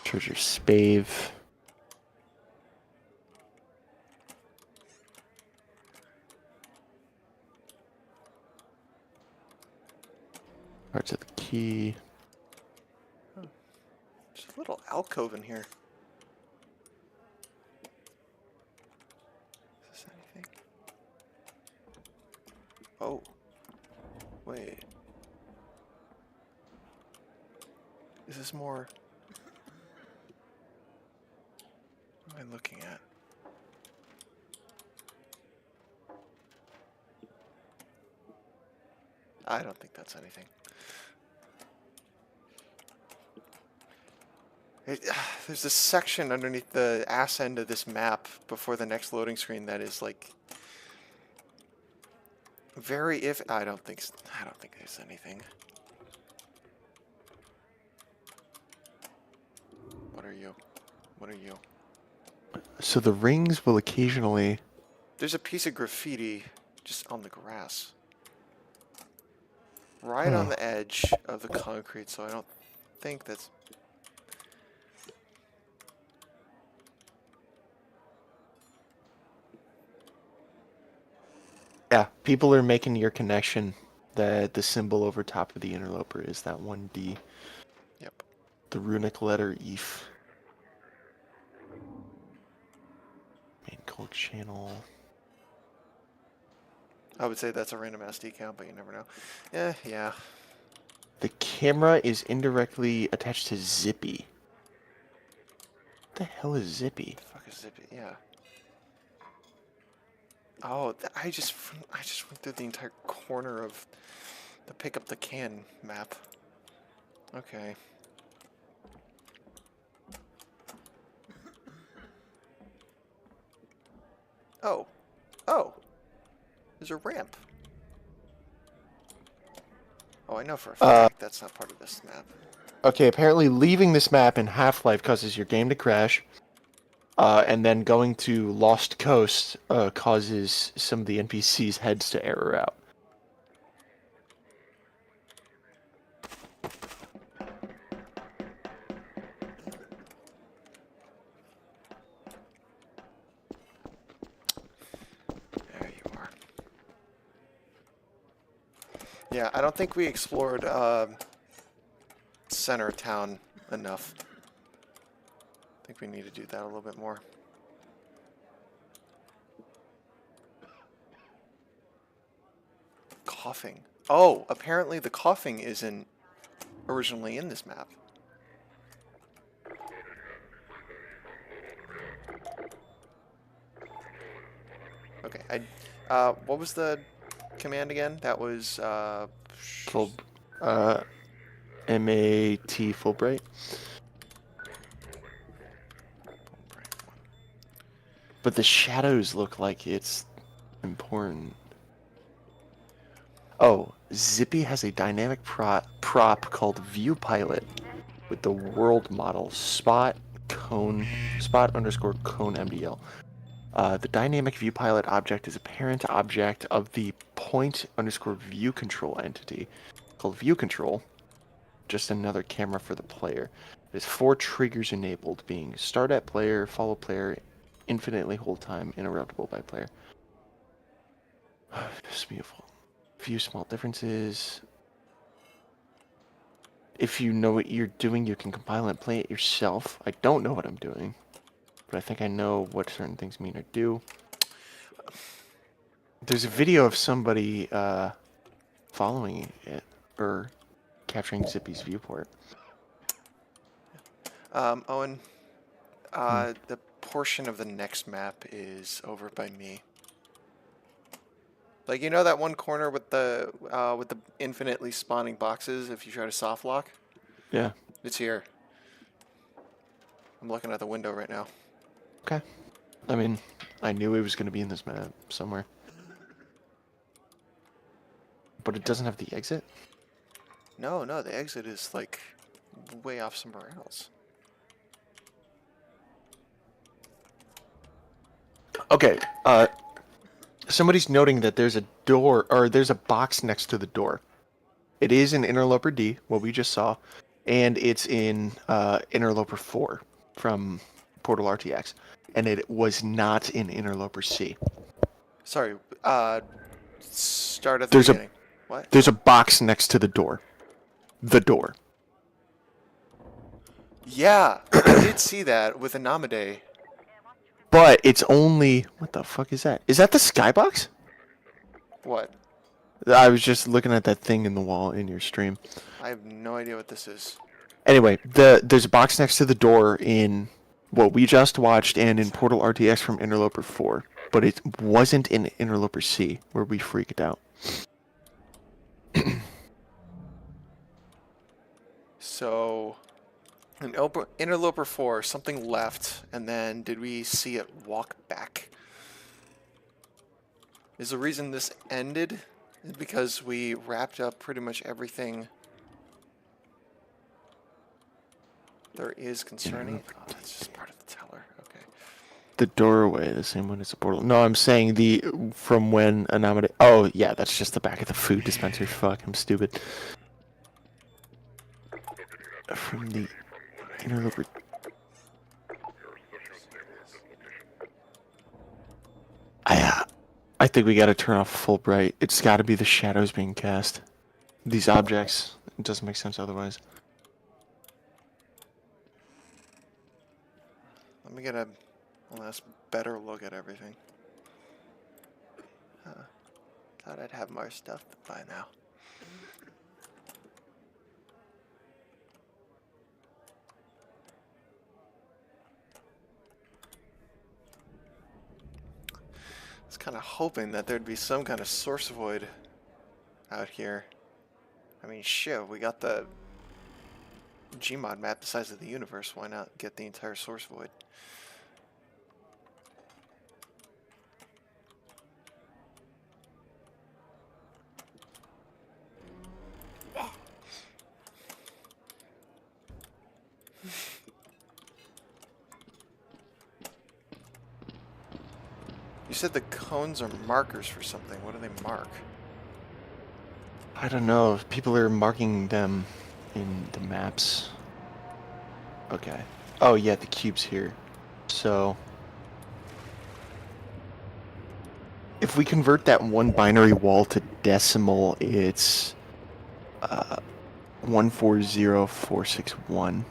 Treasure spave. Parts of the key. There's a little alcove in here. Is this anything? Oh. Wait. Is this more... What am I looking at? I don't think that's anything. There's this section underneath the ass end of this map before the next loading screen that is like very I don't think there's anything. What are you? What are you? So the rings will occasionally... There's a piece of graffiti just on the grass. Right on the edge of the concrete, so I don't think that's... Yeah, people are making your connection that the symbol over top of the interloper is that 1D. Yep. The runic letter EF. Main code channel. I would say that's a random SD count, but you never know. Yeah. The camera is indirectly attached to Zippy. What the hell is Zippy? The fuck is Zippy? Yeah. Oh, I just went through the entire corner of the pick up the can map. Okay. Oh. There's a ramp. Oh, I know for a fact that's not part of this map. Okay, apparently leaving this map in Half-Life causes your game to crash. And then going to Lost Coast causes some of the NPCs' heads to error out. There you are. Yeah, I don't think we explored center of town enough. I think we need to do that a little bit more. Coughing. Oh, apparently the coughing isn't originally in this map. Okay, what was the command again? That was, Full, M-A-T Fulbright. But the shadows look like it's important. Oh, Zippy has a dynamic prop called View Pilot with the world model spot underscore cone MDL. The dynamic view pilot object is a parent object of the point underscore view control entity called view control. just another camera for the player. There's 4 triggers enabled, being start at player, follow player, infinitely hold time, interruptible by player. Just beautiful. Few small differences. If you know what you're doing, you can compile and play it yourself. I don't know what I'm doing, but I think I know what certain things mean or do. There's a video of somebody following it, or capturing Zippy's viewport. Owen, the portion of the next map is over by me. Like, you know that one corner with the infinitely spawning boxes if you try to soft lock? Yeah. It's here. I'm looking at the window right now. Okay. I mean, I knew it was going to be in this map somewhere. But it doesn't have the exit? No, the exit is, like, way off somewhere else. Okay, somebody's noting that there's a door, or there's a box next to the door. It is in Interloper D, what we just saw, and it's in Interloper 4 from Portal RTX, and it was not in Interloper C. Sorry, start at the There's beginning. What? There's a box next to the door. The door. Yeah, I did see that with Anomi. But it's only... What the fuck is that? Is that the skybox? What? I was just looking at that thing in the wall in your stream. I have no idea what this is. Anyway, there's a box next to the door in what we just watched and in Portal RTX from Interloper 4. But it wasn't in Interloper C, where we freaked out. So, in Interloper 4, something left, and then did we see it walk back? Is the reason this ended because we wrapped up pretty much everything there is concerning? Oh, that's just part of the teller. Okay. The doorway, the same one as the portal. No, I'm saying from when Anomi... Oh, yeah, that's just the back of the food dispenser. Fuck, I'm stupid. From the Interloper... I think we gotta turn off full bright. It's gotta be the shadows being cast. These objects. It doesn't make sense otherwise. Let me get a last better look at everything. Thought I'd have more stuff by now. I was kind of hoping that there'd be some kind of source void out here. I mean, shit, we got the Gmod map the size of the universe. Why not get the entire source void? You said the cones are markers for something. What do they mark? I don't know. People are marking them in the maps. Okay. Oh, yeah, the cube's here. So... if we convert that one binary wall to decimal, it's 140461.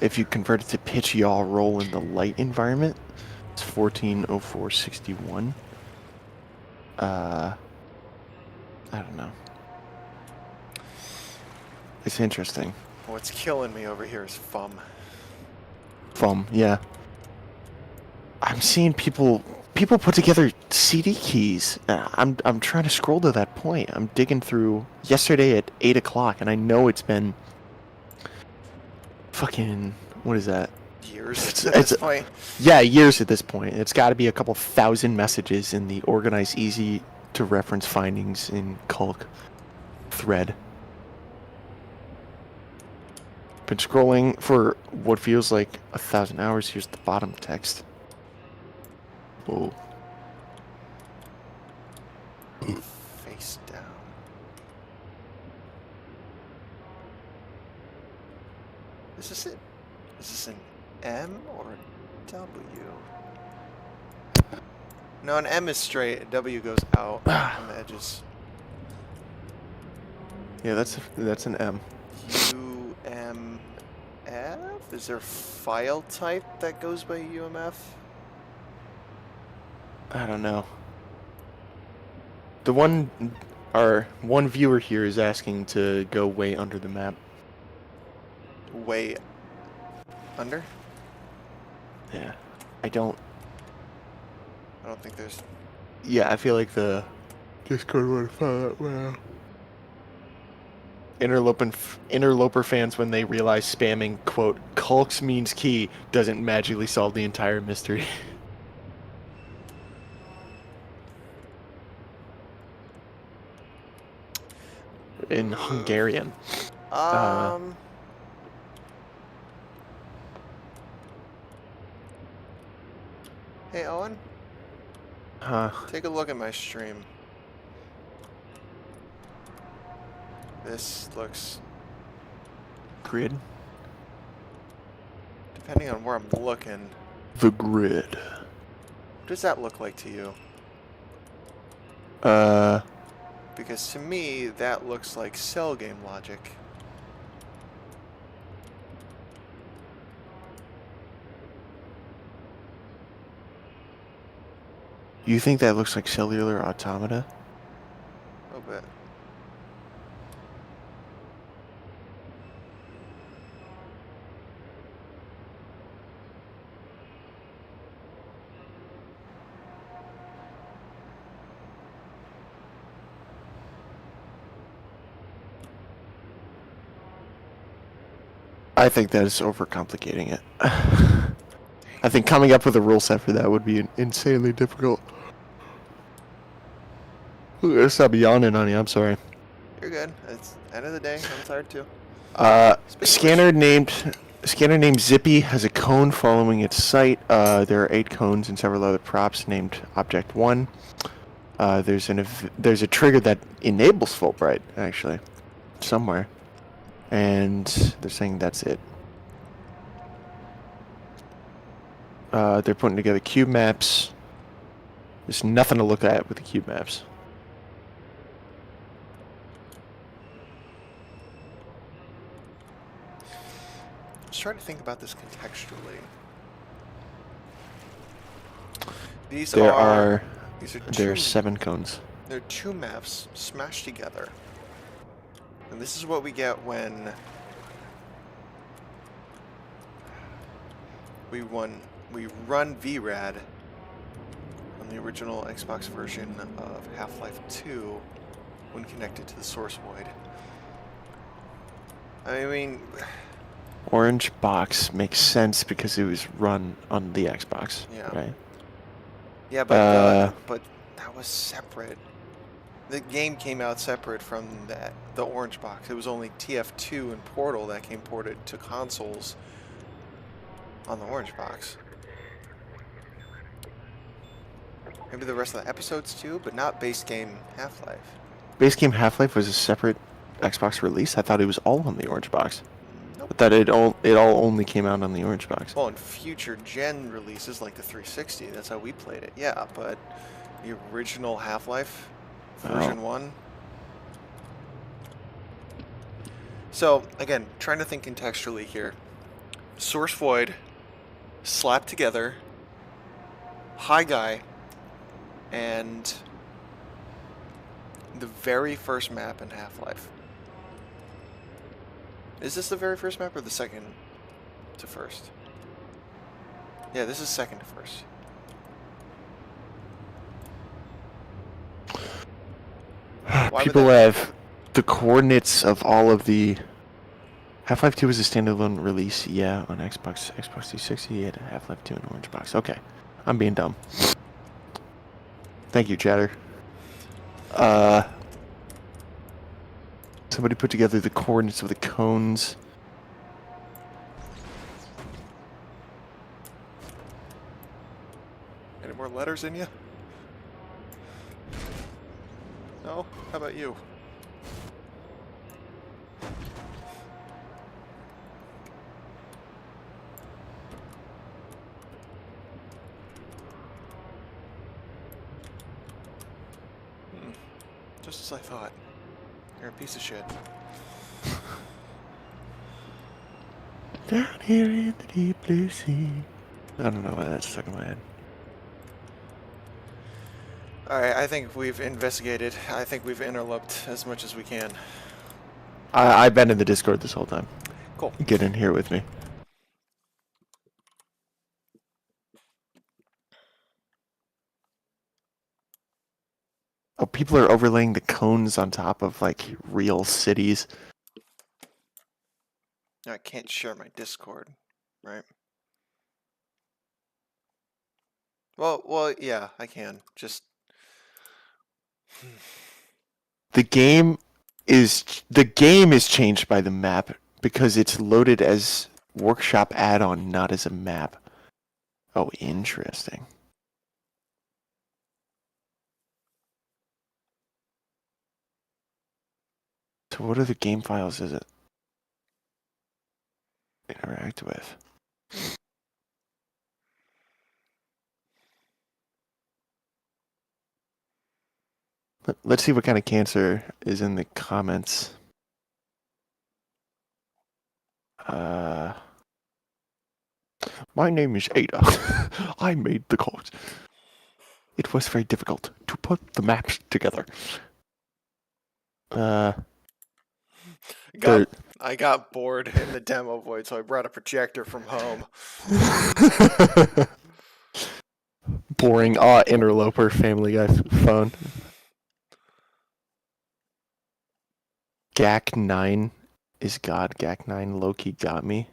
If you convert it to pitch, yaw, roll in the light environment, it's 140461. I don't know. It's interesting. What's killing me over here is FUM. FUM, yeah. I'm seeing people put together CD keys. I'm trying to scroll to that point. I'm digging through yesterday at 8 o'clock, and I know it's been fucking, what is that? Years at this point. Yeah, years at this point. It's got to be a couple thousand messages in the organized, easy to reference findings in Culk thread. Been scrolling for what feels like 1,000 hours. Here's the bottom text. Whoa. Face down. Is this it? Is this an M or a W? No, an M is straight. W goes out on the edges. Yeah, that's an M. UMF? Is there a file type that goes by UMF? I don't know. The one viewer here is asking to go way under the map. Way under? Yeah. I don't think there's... Yeah, I feel like the Discord would have found that well. Interloper fans, when they realize spamming, quote, Culks means key doesn't magically solve the entire mystery. In Hungarian. Hey, Owen? Take a look at my stream. This looks... Grid? Depending on where I'm looking... The grid. What does that look like to you? Because to me, that looks like cell game logic. You think that looks like cellular automata? A little bit. I think that is overcomplicating it. I think coming up with a rule set for that would be insanely difficult. Ooh, stop yawning on you, I'm sorry. You're good. It's end of the day. I'm tired too. Scanner named Zippy has a cone following its site. There are 8 cones and several other props named Object 1. There's a trigger that enables Fulbright, actually, somewhere. And they're saying that's it. They're putting together cube maps. There's nothing to look at with the cube maps. Just trying to think about this contextually. There are 7 cones. There are 2 maps smashed together. And this is what we get when we run VRAD on the original Xbox version of Half-Life 2 when connected to the source void. I mean... Orange box makes sense because it was run on the Xbox, yeah. Right? Yeah, but that was separate. The game came out separate from the orange box. It was only TF2 and Portal that came ported to consoles on the orange box. Maybe the rest of the episodes too, but not base game Half-Life. Base game Half-Life was a separate Xbox release? I thought it was all on the orange box. Nope. I thought it all only came out on the orange box. Well, in future gen releases like the 360, that's how we played it. Yeah, but the original Half-Life version 1. So, again, trying to think contextually here. Source void, slapped together, high guy, and the very first map in Half-Life. Is this the very first map or the second to first? Yeah, this is second to first. People have the coordinates of all of the... Half-Life 2 was a standalone release, yeah, on Xbox 360, and Half-Life 2 in orange box. Okay, I'm being dumb. Thank you, chatter. Somebody put together the coordinates of the cones. Any more letters in you? No? How about you? Just as I thought. You're a piece of shit. Down here in the deep blue sea. I don't know why that's stuck in my head. Alright, I think we've investigated. I think we've interloped as much as we can. I've been in the Discord this whole time. Cool. Get in here with me. Oh, people are overlaying the cones on top of, like, real cities. I can't share my Discord, right? Well, yeah, I can. Just The game is changed by the map because it's loaded as workshop add-on, not as a map. Oh, interesting. So what other game files is it interact with? Let's see what kind of cancer is in the comments. My name is Ada. I made the code. It was very difficult to put the maps together. I got bored in the demo void, so I brought a projector from home. Boring, interloper Family Guy phone. GAC9 is God. GAC9 Loki got me.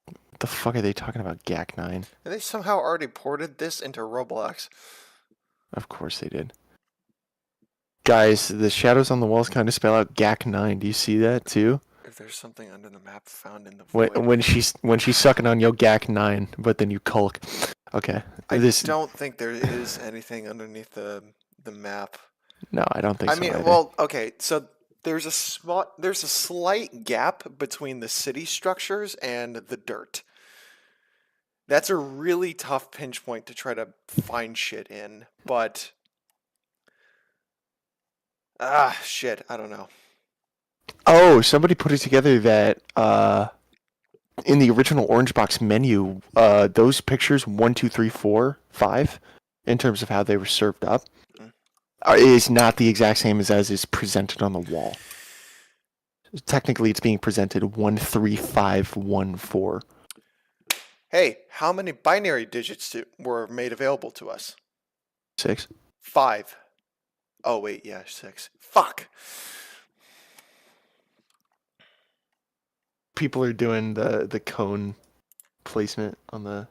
What the fuck are they talking about, GAC9? They somehow already ported this into Roblox. Of course they did. Guys, the shadows on the walls kind of spell out GAC9. Do you see that too? If there's something under the map found in the void. When she's sucking on yo GAC9, but then you culk. Okay. I don't think there is anything underneath the map. No, I don't think so. I mean, either. well, okay, so there's a slight gap between the city structures and the dirt. That's a really tough pinch point to try to find shit in, but shit, I don't know. Oh, somebody put it together that in the original Orange Box menu, those pictures 1, 2, 3, 4, 5, in terms of how they were served up, is not the exact same as is presented on the wall. Technically, it's being presented 1, 3, 5, 1, 4. Hey, how many binary digits were made available to us? 6. 5. Oh wait, yeah, 6. Fuck. People are doing the cone placement on the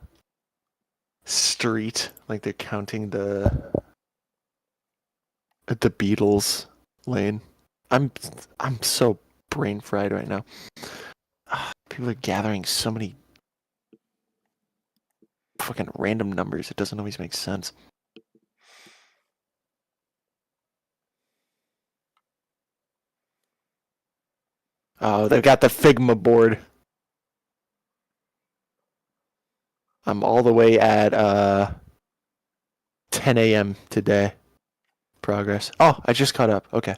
street, like they're counting the Beatles lane. I'm so brain fried right now. People are gathering so many fucking random numbers. It doesn't always make sense. Oh, they've got the Figma board. I'm all the way at 10 a.m. today. Progress. Oh, I just caught up. Okay.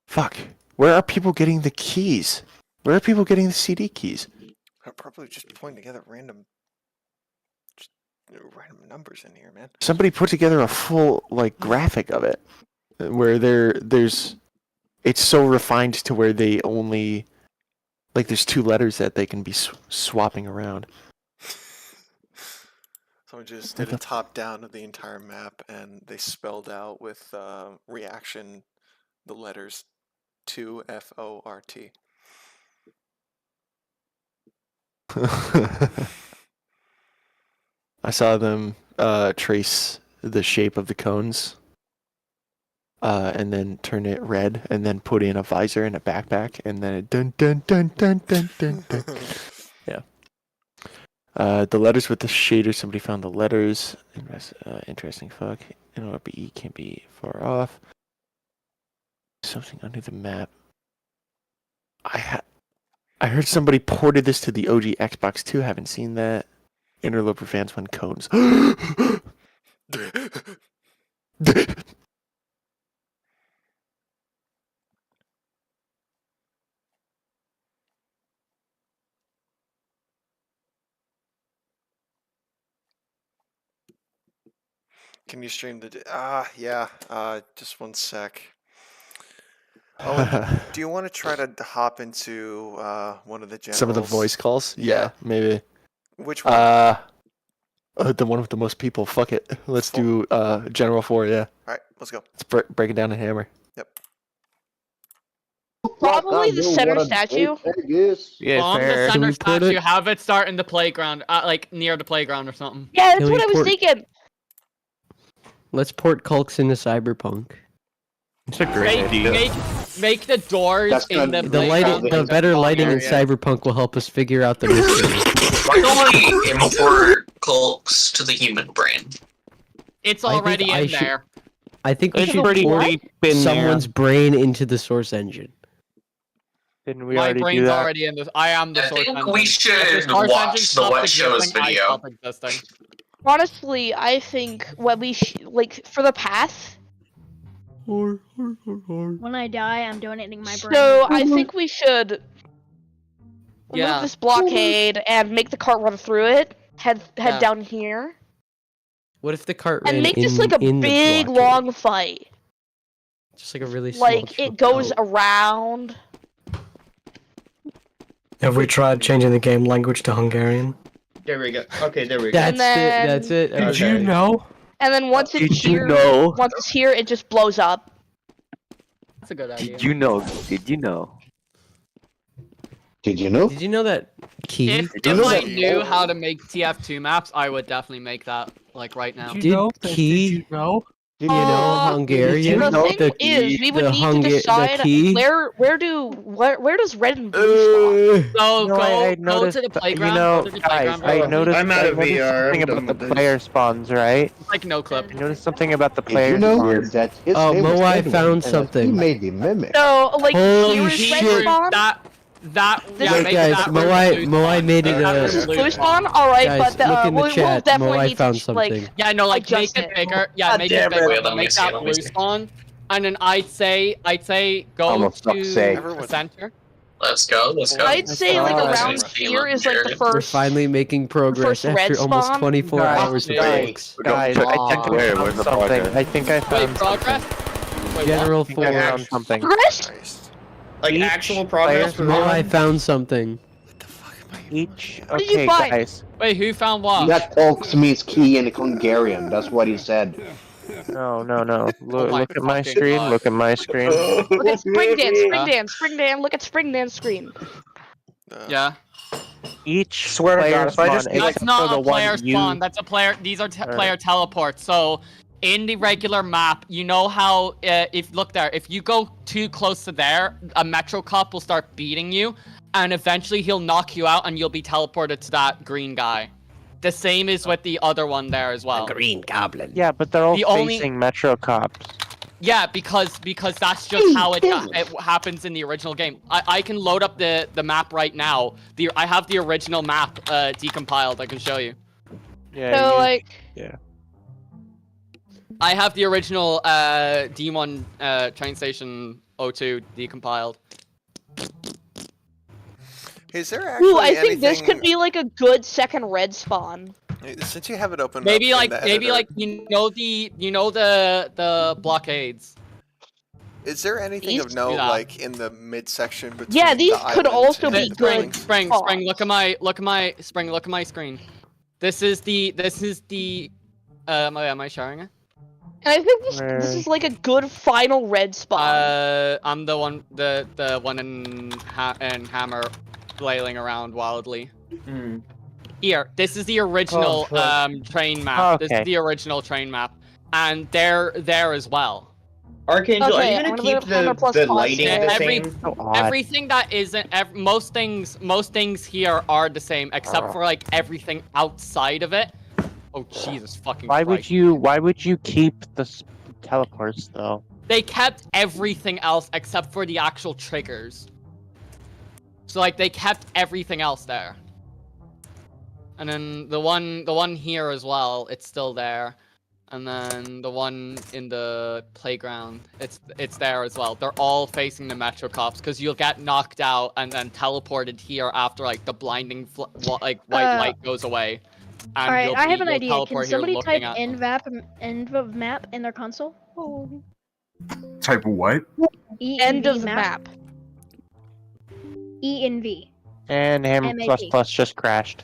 Fuck. Where are people getting the keys? Where are people getting the CD keys? I'm probably just putting together random numbers in here, man. Somebody put together a full like graphic of it, where there's it's so refined to where they only like there's 2 letters that they can be swapping around. Someone just did a top down of the entire map, and they spelled out with reaction the letters 2FORT. I saw them trace the shape of the cones, and then turn it red, and then put in a visor and a backpack, and then it dun dun dun dun dun dun dun. Yeah. The letters with the shader. Somebody found the letters. Interesting. Fuck. E can't be far off. Something under the map. I heard somebody ported this to the OG Xbox 2. Haven't seen that. Interloper fans won cones. Can you stream the? Yeah. Just one sec. Owen, do you want to try to hop into one of the generals? Some of the voice calls? Yeah. Yeah, maybe. Which one? The one with the most people. Fuck it. Let's do General 4, yeah. Alright, let's go. Let's break it down and hammer. Yep. Probably the center statue. Yeah, Bomb the fair. center we put statue. it- Have it start in the playground, like near the playground or something. Yeah, that's Can what we I was port- thinking. Let's port Culks into Cyberpunk. It's a great idea. Make the doors That's in gonna the be- The lighting, playground the like better a lighting in area. Cyberpunk will help us figure out the mystery. Why don't we import Culks to the human brain? It's I think already I in should- there. I think we It's should pretty port deep in someone's brain into the Source Engine. Didn't we My already do brain's that? already in this. I am the I source think engine. we If should source watch engine the stopped What Shows existing, I video. stopped existing. Honestly, I think what we like for the path. When I die, I'm donating my brain. So I think we should Yeah. remove this blockade and make the cart run through it. Head Yeah. down here What if the cart ran and make in, this like a in the big blockade? long fight. Just like a really small Like it chunk goes out. around. Have we tried changing the game language to Hungarian? There we go. Okay, there we go. That's then- it. That's it. Did Okay. you know? And then once it's Did you here, know? once it's here, it just blows up. That's a good idea. Did you know? Did you know? Did you know? Did you know that key? If I knew how to make TF2 maps, I would definitely make that like right now. Did key? Did you know? You know Hungarian? The know thing the is, we would the need to the decide key? where does red and blue spawn? So No, I go noticed, to the playground. you know, go to the guys, playground. I noticed, I'm out of I noticed VR, something I'm done about the with this. player spawns, right? Like no clip. I noticed something about the Did player you know spawns. that his Oh, name was Moai Edwin, found and that something. He made the mimic. So like Holy here is shit. red spawn. That This yeah, is- make Guys, that Moai made it That This was is blue blue spawn. spawn. All right, Guys, but look in the we'll chat. definitely Moai need found to something. like. Yeah, no, like make Adjust it it. bigger. Yeah, God make damn it it. bigger. Wait, let me Make see, that let me blue see. spawn. And then I'd say go Almost to not safe. the center. Let's go. Let's go. I'd say like Alright. around here is like the We're first. finally making progress first red after almost spawn? 24 Guys, hours of guys, books. Guys, I think I Where? found Where's the something. progress? I think I Wait, found progress? something. Wait, General I think I 4. found something. Progress? Christ. Like Each actual progress for player- Moai real? found something. What the fuck am I? Each. What did you Okay, find? guys. Wait, who found what? That Culks means key in Hungarian. That's what he said. No. Look, my look at my fucking screen. God. Look at my screen. Look at Spring Dance. Look at Spring Dance screen. Yeah. Each Swear to player God, if I spawn, just- except That's for not the a player one spawn. you. That's a player. These are Alright. player teleports. So, in the regular map, you know how if look there, if you go too close to there, a Metro Cop will start beating you, and eventually he'll knock you out, and you'll be teleported to that green guy. The same is with the other one there as well. Green Goblin. Yeah, but they're all The only- facing Metro Cops. Yeah, because that's just how it happens in the original game. I can load up the map right now. I have the original map decompiled. I can show you. Yeah. So like. I have the original D1 train station 02 decompiled. Is there actually Ooh, I think this anything- could be like a good second red spawn. Since you have it open. Maybe up in like the maybe editor, like you know the blockades. Is there anything East? of note Yeah. like in the midsection between? Yeah, these the could island also and be the good. building? Spring, look at my screen. This is the am I sharing it? And I think this Where- is like a good final red spawn. I'm the one in Hammer flailing around wildly. Here, this is the original train map. This Okay. is the original train map, and they're there as well. Archangel, Okay, are you I'm gonna gonna keep put 100 plus the cost lighting there. the Every- same? So odd. Everything that isn't most things here are the same except for like everything outside of it. Oh Jesus fucking Why Christ. would you keep the teleports though? They kept everything else except for the actual triggers. So like they kept everything else there. And then the one here as well, it's still there. And then the one in the playground, it's there as well. They're all facing the Metro Cops because you'll get knocked out and then teleported here after like the blinding white light goes away. And Alright, you'll I have be- an you'll idea. Can teleport here somebody looking type at them. end of map in their console? Type what? End of the map. ENV. And Hammer MAP. plus just crashed.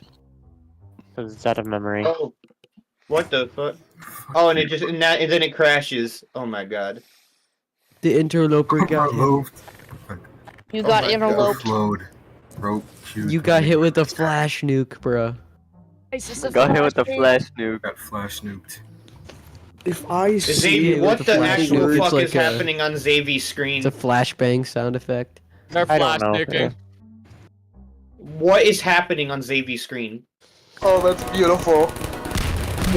Because it's out of memory. Oh, what the fuck? Oh, and then it crashes. Oh my god. The interloper got hit. Moved. You got my God. interloped. Load. Rope. You got hit with a flash nuke, bro. Got hit with the flash nuke. Got flash nuked. If I see Xavier, it what with the the flash actual nuke, fuck it's like is a- happening on Xavier's screen? It's a flashbang sound effect. They're I flash don't know. nuking. What is happening on Xavier's screen? Oh, that's beautiful.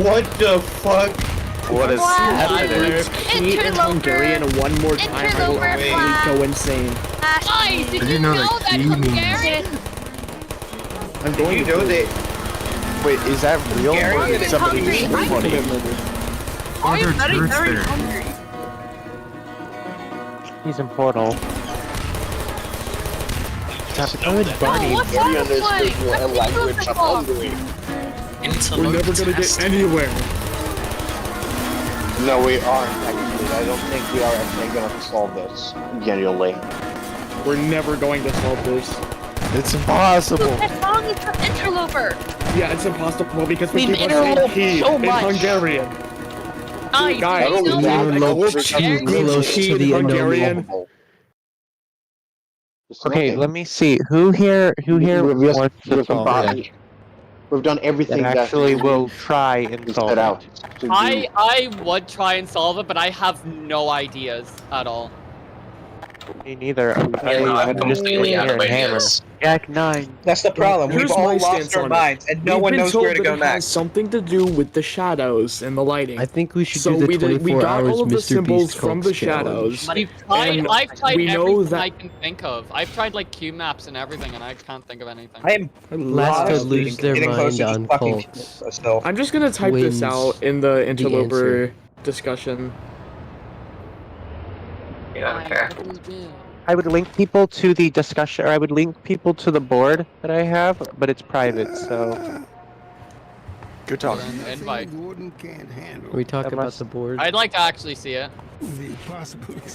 What the fuck? What is happening? Key in Hungarian one more time, I will Interloper absolutely go insane. Guys, did I you didn't know know that that key means- Hungarian? I'm Did going you to know that? Wait, is that real? Or Hungarian is is somebody hungry. just funny? Oh, there are turrets there. He's in Portal. Good buddy. What's that like? We're never gonna get anywhere. No, we aren't. Actually, I don't think we are actually going to solve this. Genuinely. We're never going to solve this. It's impossible. What's wrong with the interloper? Yeah, it's impossible because we We've keep on saying interloped key so in much. Hungarian. Guys, Guys, did you know that- that Interloped too Hungarian- close Key to in the Hungarian. Anomi. Okay, let me see. Who here We've just- wants to we've solve combined- it? We've done everything That actually will try and we solve set it. out to do. I would try and solve it, but I have no ideas at all. Me neither. I'm completely out of ideas. Jack 9. That's the problem. Here's We've all my lost stance our on it. minds, and no We've one been knows told where to that go it has next. something to do with the shadows and the lighting. I think we should So do the we 24 got hours all of the Mr. symbols Beast from Coke the challenge. shadows. I've tried we know everything that- I can think of. I've tried like Q maps and everything, and I can't think of anything. I am Last to honestly lose their getting close mind to just on fucking cults. still. I'm just gonna type Wins this out in the interloper answer. discussion. Yeah, okay. I would link people to the discussion, or I would link people to the board that I have, but it's private, so. Good talk. Invite. Mm-hmm. We talk That about must- the board. I'd like to actually see it.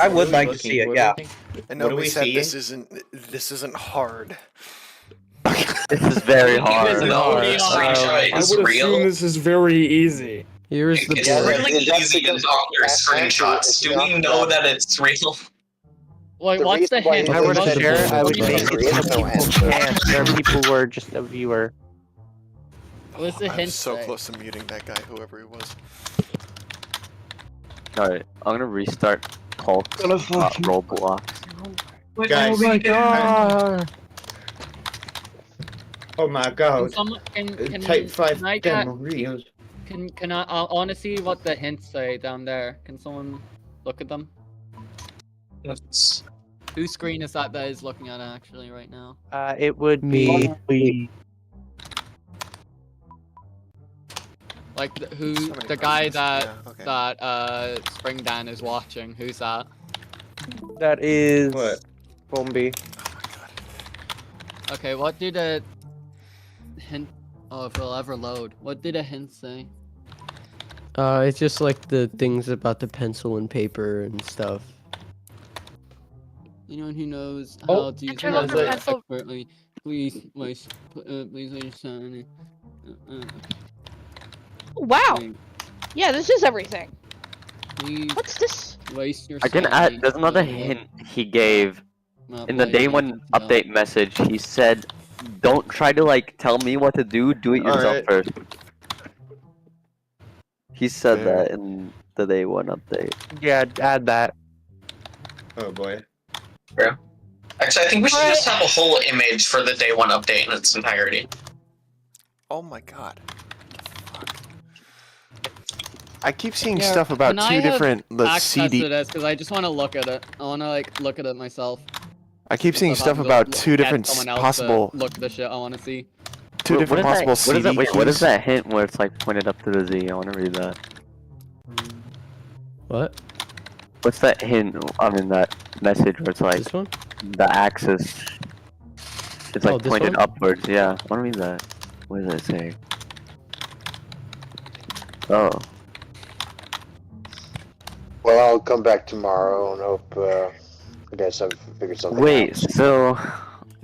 I would like to see it, yeah. And What do nobody we said see? this isn't hard. This is very hard. No, the screenshot I is would real. assume this is very easy. Here's the It's Yeah, board. really that's easy to because doctor screenshots. it's Do not we know that- that it's real? Like, The what's the reason why hint? it If I were to What's the share, board? I would There make is it so no people answer. can't. There are people who are just a viewer. What's the I hint? was so say? close to muting that guy, whoever he was. Alright, I'm gonna restart Hulk, Roblox. Guys, Oh my god! oh my Can god. someone can Type 5 can I get- demo reels. can I want to see what the hints say down there? Can someone look at them? It's- Whose screen is that is looking at actually right now? It would Me. be. Like who So many the guy buttons. that Yeah, okay. that Spring Dan is watching? Who's that? That is. What? Bombi. Oh my god. Okay, what did a hint? Oh, if it'll ever load. What did a hint say? It's just like the things about the pencil and paper and stuff. Anyone who knows Oh, how to use Interloper it pencil. expertly, please, please understand. Wow. Please, Yeah, this is everything. please What's this? waste your I can sanity add. There's another for hint he gave not in the playing day one anything else. update message. He said, "Don't try to like tell me what to do. Do it yourself Alright. first." He said Fair. that in the day one update. Yeah, add that. Oh boy. Actually, I think we should just have a whole image for the day one update in its entirety. Oh my god. I keep seeing Yeah, stuff about can I two have different access CD. to this because I just want to look at it. I want to like look at it myself. I keep seeing Instead of stuff having to about two get different someone else to possible, look at the shit I want to see. two different possible What CD is that? Wait, what is keys. that hint where it's like pointed up to the Z? I want to read that. What? What's that hint? I mean that message where it's like This one? the axis. It's Oh, like this pointed one? upwards. Yeah, I want to read that. What does it say? Oh. Well, I'll come back tomorrow and hope you guys have figured something Wait, out. so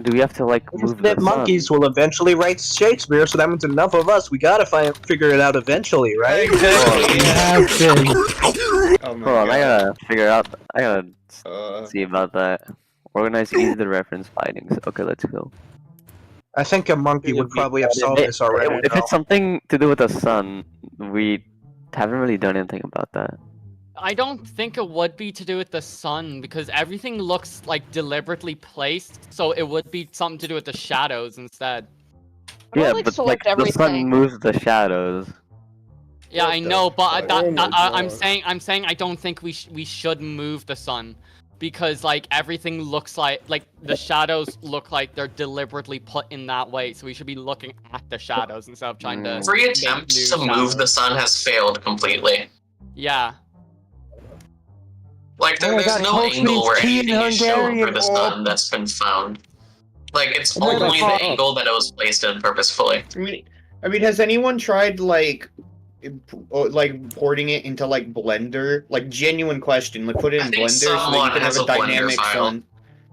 do we have to like move the Infinite monkeys sun? will eventually write Shakespeare, so that means enough of us. We gotta figure it out eventually, right? Exactly. Have been. Oh my Hold on, I god. gotta figure out. I gotta Uh, see about that. Organize easy reference findings. Okay, let's go. I think a monkey would probably have solved this already. If it's something to do with the sun, we haven't really done anything about that. I don't think it would be to do with the sun because everything looks like deliberately placed, so it would be something to do with the shadows instead. Yeah, like but select like the sun everything. moves the shadows. Yeah, What I the know, but fuck? Oh my I'm God. saying I don't think we should move the sun because like everything looks like the shadows look like they're deliberately put in that way, so we should be looking at the shadows instead of trying to Every make attempt new to move shadows. the sun has failed completely. Yeah. Like, Oh my there's God, no Hulk angle means where tea in anything is shown for Hungarian. the sun that's been found. Like, it's Where the only the fuck? angle that it was placed in purposefully. I mean, has anyone tried like porting it into like Blender? Like, genuine question. Like, put it I in think Blender so that you someone can have has a a Blender dynamic file. sun.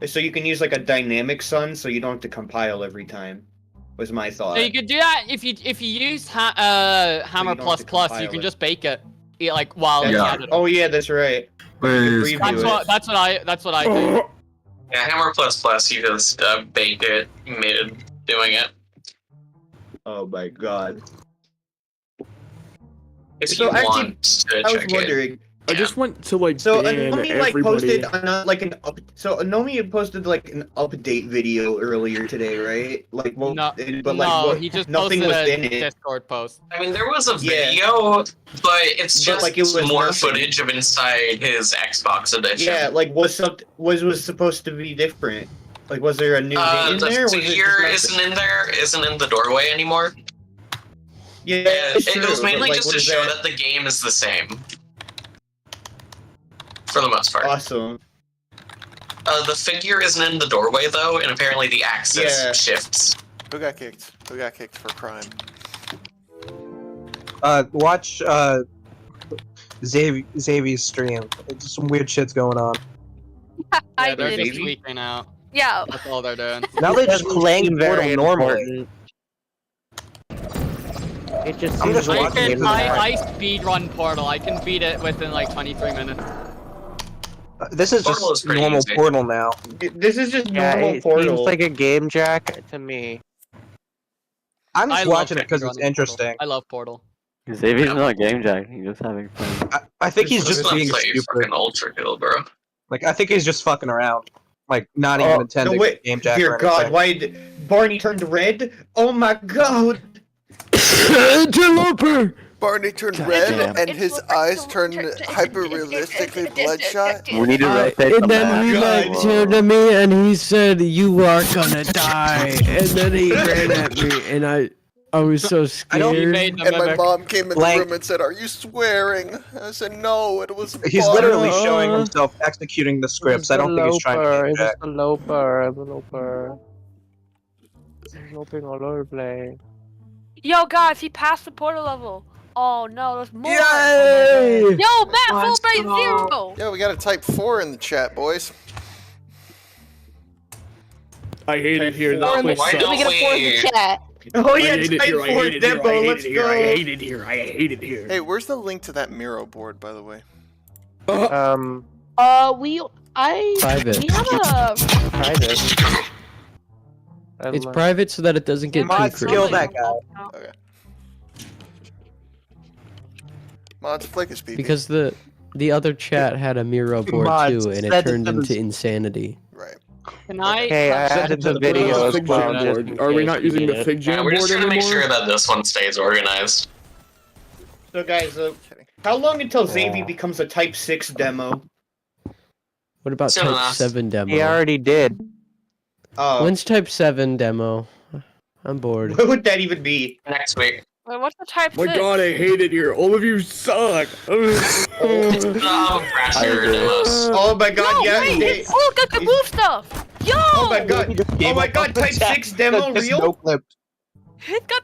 So you can use like a dynamic sun, so you don't have to compile every time. Was my thought. So you could do that if you use Hammer don't have plus to plus. You compile can it. just bake it, like while That's- it's edited. Oh yeah, that's right. Please. That's what I think. Yeah, Hammer plus plus, you just bake it mid doing it. Oh my god. If So you actually, want to I was check wondering. it. I just want to like So ban Anomi like everybody. posted Anomi had posted like an update video earlier today, right? Like well, No, but like no, what? he just Nothing posted was a in it. Discord post. I mean, there was a Yeah. video, but it's But, just like, it was more nothing. footage of inside his Xbox edition. Yeah, like was supposed to be different? Like was there a new hint in The there? Or was it figure just isn't in there, isn't in the doorway anymore. Yeah, It true, was but, mainly like, just what to is show that? that the game is the same. For the most part. Awesome. The figure isn't in the doorway though, and apparently the axis Yeah. shifts. Who got kicked? Who got kicked for crime? Watch Xavier's stream. It's some weird shit's going on. Yeah, I they're did. just tweaking out. Yeah. That's all they're doing. Now they're just playing Portal normally. important. It just I'm seems just like watching it. I speedrun Portal. I can beat it within like 23 minutes. This is Portal is just pretty normal easy. Portal now. This is just Yeah, normal it Portal. seems like a game jack to me. I'm I just love watching it because it's speedrunning interesting. Portal. I love Portal. Xavier's not game jack. He's just having fun. I think he's Just just not being play stupid. fucking Ultra Kill, bro. Like I think he's just fucking around. Like not even No intending wait, game jack dear or God, anything. why did Barney turned red? Oh my God! Interloper! Barney turned God red damn. and his eyes turned hyper-realistically bloodshot. We need to rotate the And then he map. like turned to me and he said, "You are gonna die." And then he ran at me, and I was so I don't- He scared. made the And my mimic. mom came in the Blank. room and said, "Are you swearing?" I said, "No, it was." He's Barney." literally showing himself executing the scripts. I don't think he's trying to It game was jack. a loper. I'm a loper. I'm loping all over the place. Yo, guys, he passed the portal level. Oh no, there's more. Yay! Yo, Matt, full rate 0. Yeah, we got a type 4 in the chat, boys. I hate it here. Why This place don't sucks. We get a four in the we- chat. Oh I yeah, hate it Type here. I 4 hate it here. I demo. hate Let's it here. I go. hate it here. I hate it here. Hey, where's the link to that Miro board, by the way? Um, We Private. we have a private. It's private so that it doesn't get too Mods crazy. kill that guy. Okay. Mods flick his PP. Because the other chat had a Miro board Mods too, and it said turned that it was- into insanity. Right. Can I? Okay, I added the video as Fig well. Jam just board. in Are we case not you using need the it. Fig Jam Yeah, we're board just gonna anymore? make sure that this one stays organized. So guys, how long until Xavier becomes a Type 6 demo? What about Soon Type enough. 7 demo? He already did. When's Type 7 demo? I'm bored. What would that even be? Next week. Wait, what's the type My 6? God, I hate it here. All of you suck. It's Crasher demos. Oh my God, No, yeah. wait, they- it's look at the move stuff. Yo! Oh my God! Oh my God! Type 6 demo Just real? no clipped. He's got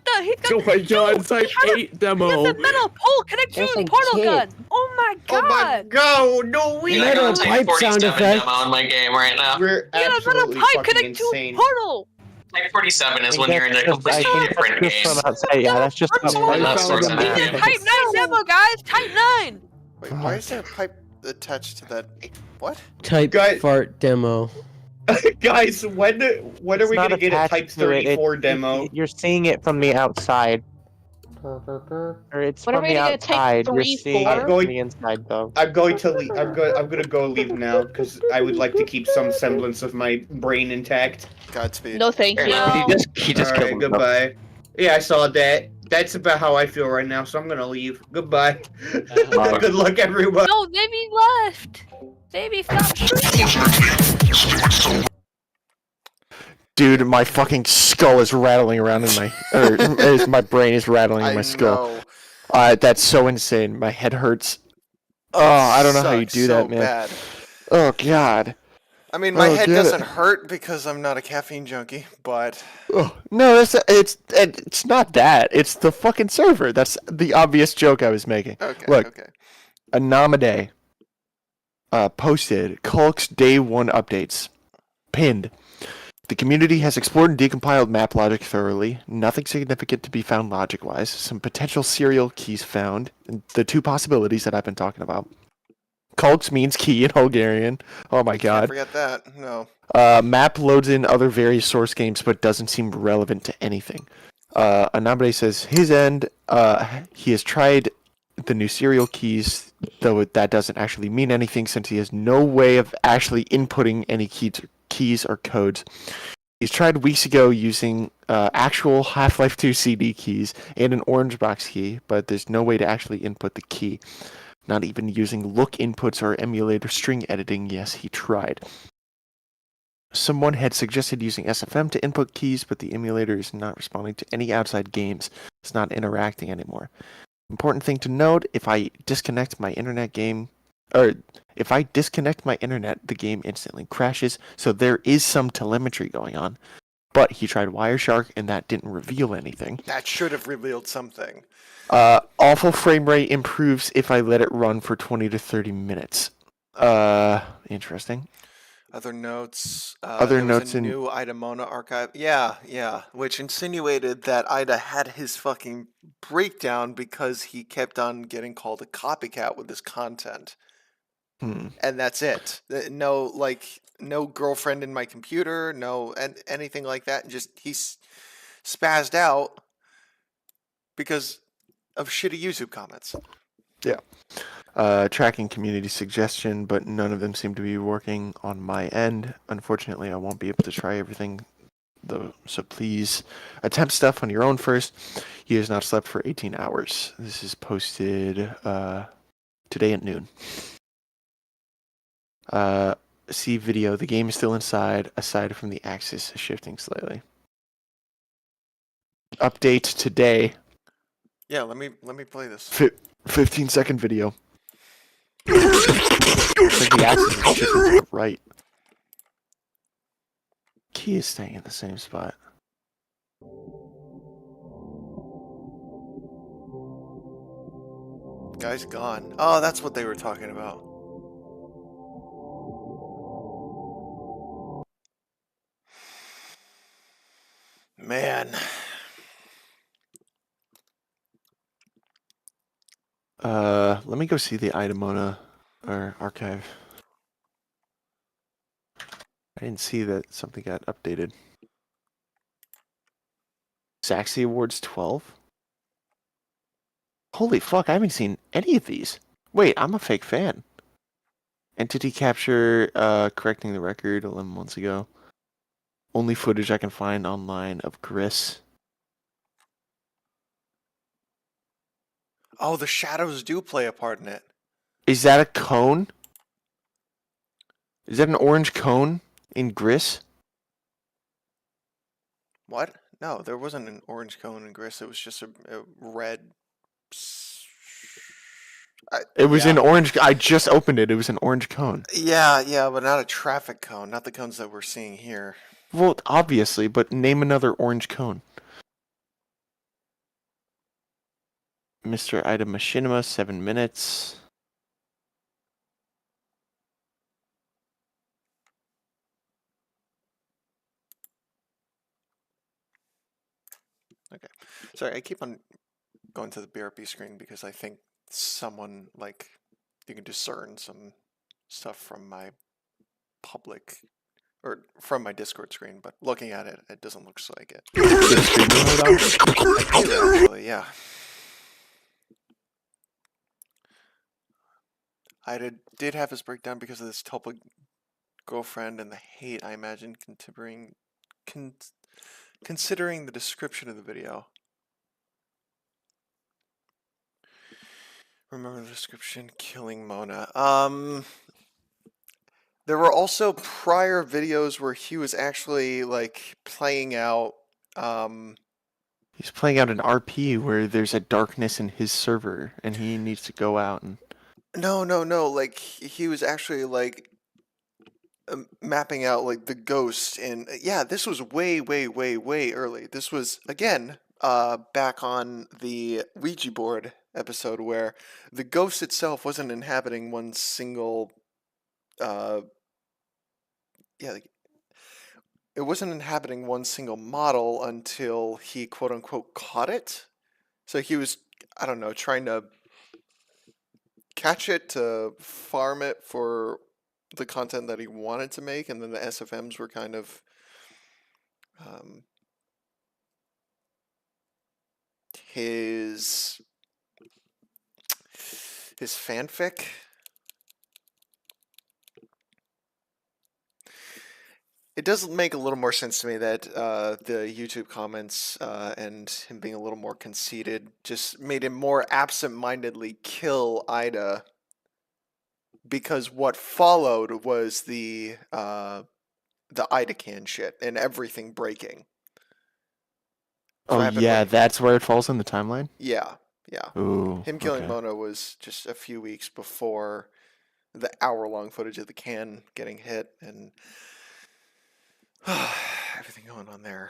Oh my god, Type 8 demo. He got the metal pole connected to the portal gun. Oh my god. Oh my god, no, we I got a pipe Type sound 47 effect. demo in my game right now. We're He got a metal absolutely pipe fucking connected to a insane. portal. Type 47 is I when think you're in a that's just- I completely think different that's just game. from outside. Yeah, that's just That's from all And that stores in We that need game. Type 9 demo, guys. Type 9. Wait, why is there a pipe attached to that? What? Type Guys- fart demo. Guys, when are It's we not gonna get a attached Type to it. 34 demo? You're seeing it from the outside. Or it's When are from we the gonna get Type outside. You're 3, seeing 4? it I'm going- from the inside, though. I'm going to leave. I'm gonna go leave now because I would like to keep some semblance of my brain intact. Godspeed. No, thank you. He just All killed right, himself. goodbye. Yeah, I saw that. That's about how I feel right now, so I'm gonna leave. Goodbye. Good luck, everyone. No, Davey left. Davey, stop shooting. Dude, my fucking skull is rattling around in my, my brain is rattling in my skull. That's so insane. My head hurts. Oh, I don't know how you do so that, man. Bad. Oh god. I mean, my head get doesn't it. hurt because I'm not a caffeine junkie, but Oh, no, it's not that. It's the fucking server. That's the obvious joke I was making. okay. Look, Okay. Anomi posted Kulk's Day 1 updates. Pinned. The community has explored and decompiled map logic thoroughly. Nothing significant to be found logic-wise. Some potential serial keys found. The two possibilities that I've been talking about. Kulks means key in Bulgarian. Oh my Can't god. forget that. No. Map loads in other various source games, but doesn't seem relevant to anything. Anomi says his end. He has tried the new serial keys, though that doesn't actually mean anything since he has no way of actually inputting any keys or codes. He's tried weeks ago using actual Half-Life 2 CD keys and an orange box key, but there's no way to actually input the key. Not even using look inputs or emulator string editing. Yes, he tried. Someone had suggested using SFM to input keys, but the emulator is not responding to any outside games. It's not interacting anymore. Important thing to note, if I disconnect my internet, the game instantly crashes, so there is some telemetry going on. But he tried Wireshark, and that didn't reveal anything. That should have revealed something. Awful frame rate improves if I let it run for 20 to 30 minutes. Interesting. Other notes. Other there notes was a in new Ida Mona archive. Yeah, which insinuated that Ida had his fucking breakdown because he kept on getting called a copycat with his content. And that's it. No girlfriend in my computer, no anything like that. Just he's spazzed out because of shitty YouTube comments. Yeah. Tracking community suggestion, but none of them seem to be working on my end. Unfortunately, I won't be able to try everything, though. So please attempt stuff on your own first. He has not slept for 18 hours. This is posted today at noon. See video. The game is still inside, aside from the axis shifting slightly. Update today. Yeah, let me play this. 15-second video. Looks like the axis is shifting to the right. Key is staying in the same spot. Guy's gone. Oh, that's what they were talking about. Man. Let me go see the Ida Mona or archive. I didn't see that something got updated. Saxy Awards 12? Holy fuck, I haven't seen any of these. Wait, I'm a fake fan. Entity capture, correcting the record 11 months ago. Only footage I can find online of Gris. Oh, the shadows do play a part in it. Is that a cone? Is that an orange cone in Gris? What? No, there wasn't an orange cone in Gris. It was just a red. It was an orange. I just opened it. It was an orange cone. Yeah, but not a traffic cone. Not the cones that we're seeing here. Well, obviously, but name another orange cone. Mr. Ida Machinima, 7 minutes. Okay. Sorry, I keep on going to the BRB screen because I think someone, like, you can discern some stuff from my public, or from my Discord screen, but looking at it, it doesn't look like it. I do, actually, yeah. I did have his breakdown because of this Tulpa girlfriend and the hate, I imagine, considering the description of the video. Remember the description, killing Mona. There were also prior videos where he was actually, like, playing out, He's playing out an RP where there's a darkness in his server, and he needs to go out and... No, like, he was actually, like, mapping out, like, the ghost, and, yeah, this was way early. This was, again, back on the Ouija board episode where the ghost itself wasn't inhabiting one single, like, it wasn't inhabiting one single model until he quote-unquote caught it. So he was, I don't know, trying to catch it to farm it for the content that he wanted to make, and then the SFMs were kind of his fanfic. It does make a little more sense to me that the YouTube comments and him being a little more conceited just made him more absent-mindedly kill Ida, because what followed was the Ida can shit and everything breaking. Oh rapidly. yeah, that's where it falls in the timeline? Yeah. Ooh, Him killing okay. Mona was just a few weeks before the hour-long footage of the can getting hit, and everything going on there.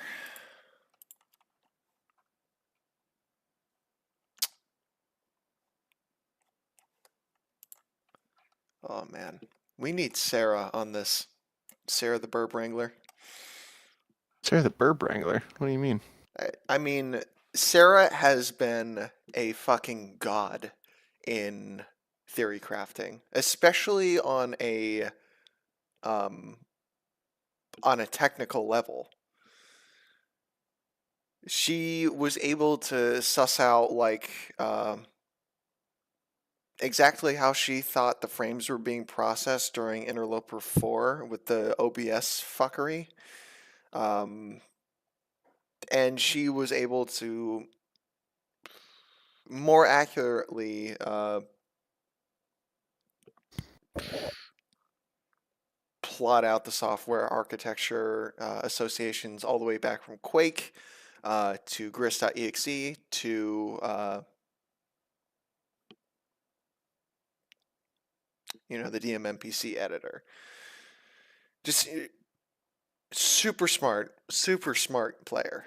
Oh man, we need Sarah on this. Sarah the Burb Wrangler. Sarah the Burb Wrangler? What do you mean? I mean, Sarah has been a fucking god in theory crafting, especially on a technical level. She was able to suss out, like, exactly how she thought the frames were being processed during Interloper 4 with the OBS fuckery. And she was able to more accurately plot out the software architecture associations all the way back from Quake to Gris.exe to the DMMPC editor. Just super smart player.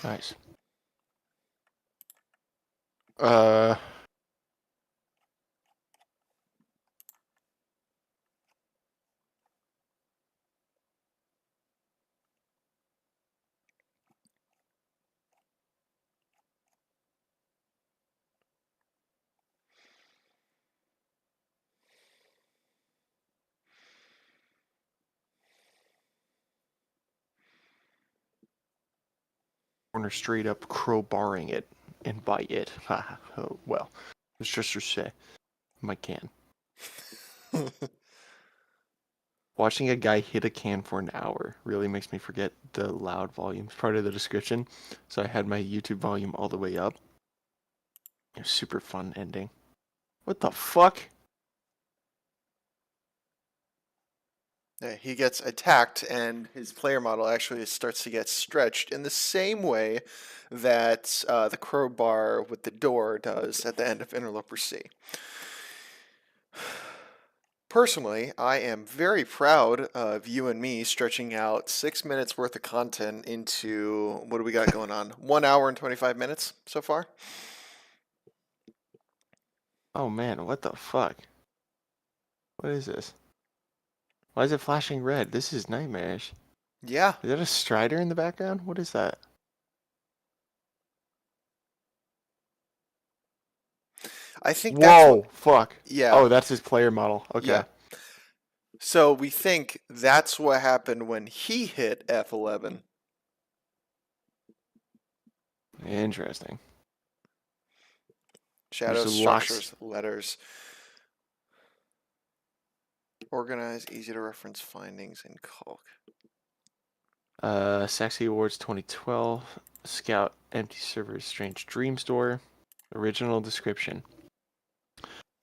Nice. Corner straight up crowbarring it, and by it, oh, well, it's just to say, my can. Watching a guy hit a can for an hour really makes me forget the loud volumes part of the description, so I had my YouTube volume all the way up. It was super fun ending. What the fuck? Yeah, he gets attacked, and his player model actually starts to get stretched in the same way that the crowbar with the door does at the end of Interloper C. Personally, I am very proud of you and me stretching out 6 minutes worth of content into what do we got going on? 1 hour and 25 minutes so far. Oh man, what the fuck? What is this? Why is it flashing red? This is nightmarish. Yeah. Is that a Strider in the background? What is that? I think that's Whoa, what, fuck. yeah. Oh, that's his player model. Okay. Yeah. So we think that's what happened when he hit F11. Interesting. Shadows, There's lots- structures, letters. Organize, easy to reference findings in calc. Sexy Awards 2012. Scout Empty Server Strange Dream Store. Original description.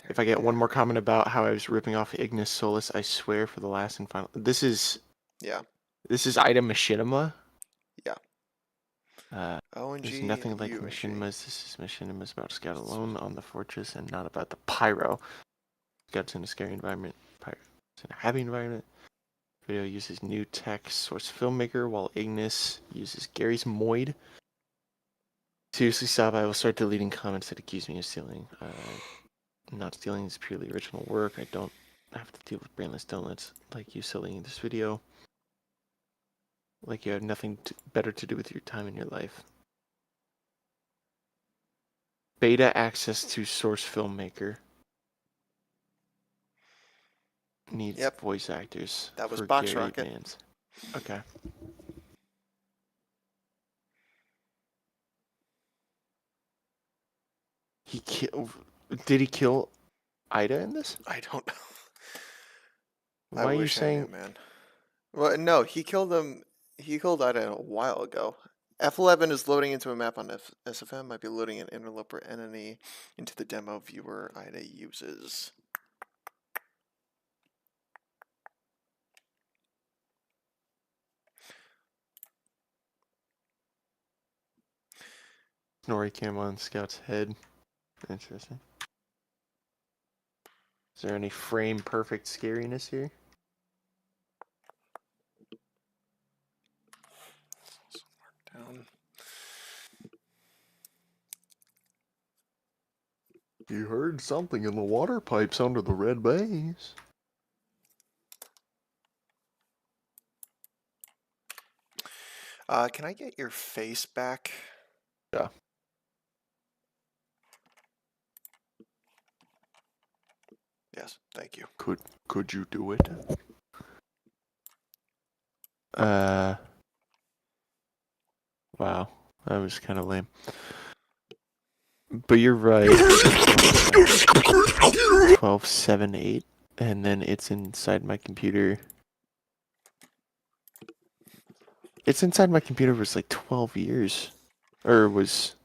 If I get one more comment about how I was ripping off Ignis Solus, I swear for the last and final. This is Ida Machinima. Yeah. There's nothing like Machinima's. This is Machinima's about to scout alone on the fortress and not about the pyro. Scouts in a scary environment. Pyro in a happy environment. Video uses new tech source filmmaker while Ignis uses Gary's Moid. Seriously, stop. I will start deleting comments that accuse me of stealing. Not stealing is purely original work. I don't have to deal with brainless donuts like you silly in this video. Like you have nothing better to do with your time in your life. Beta access to source filmmaker. Needs voice actors. That was for Box Gary Rocket. Vance. Okay. Did he kill Ida in this? I don't know. Why are you saying? Man. Well, no, he killed him. He killed Ida a while ago. F11 is loading into a map on SFM. Might be loading an interloper entity into the demo viewer Ida uses. Snorri cam on Scout's head. Interesting. Is there any frame perfect scariness here? Down. You heard something in the water pipes under the red base. Can I get your face back? Yeah. Yes, thank you. Could you do it? Wow, that was kind of lame. But you're right. 1278, and then it's inside my computer. It's inside my computer was like 12 years, or it was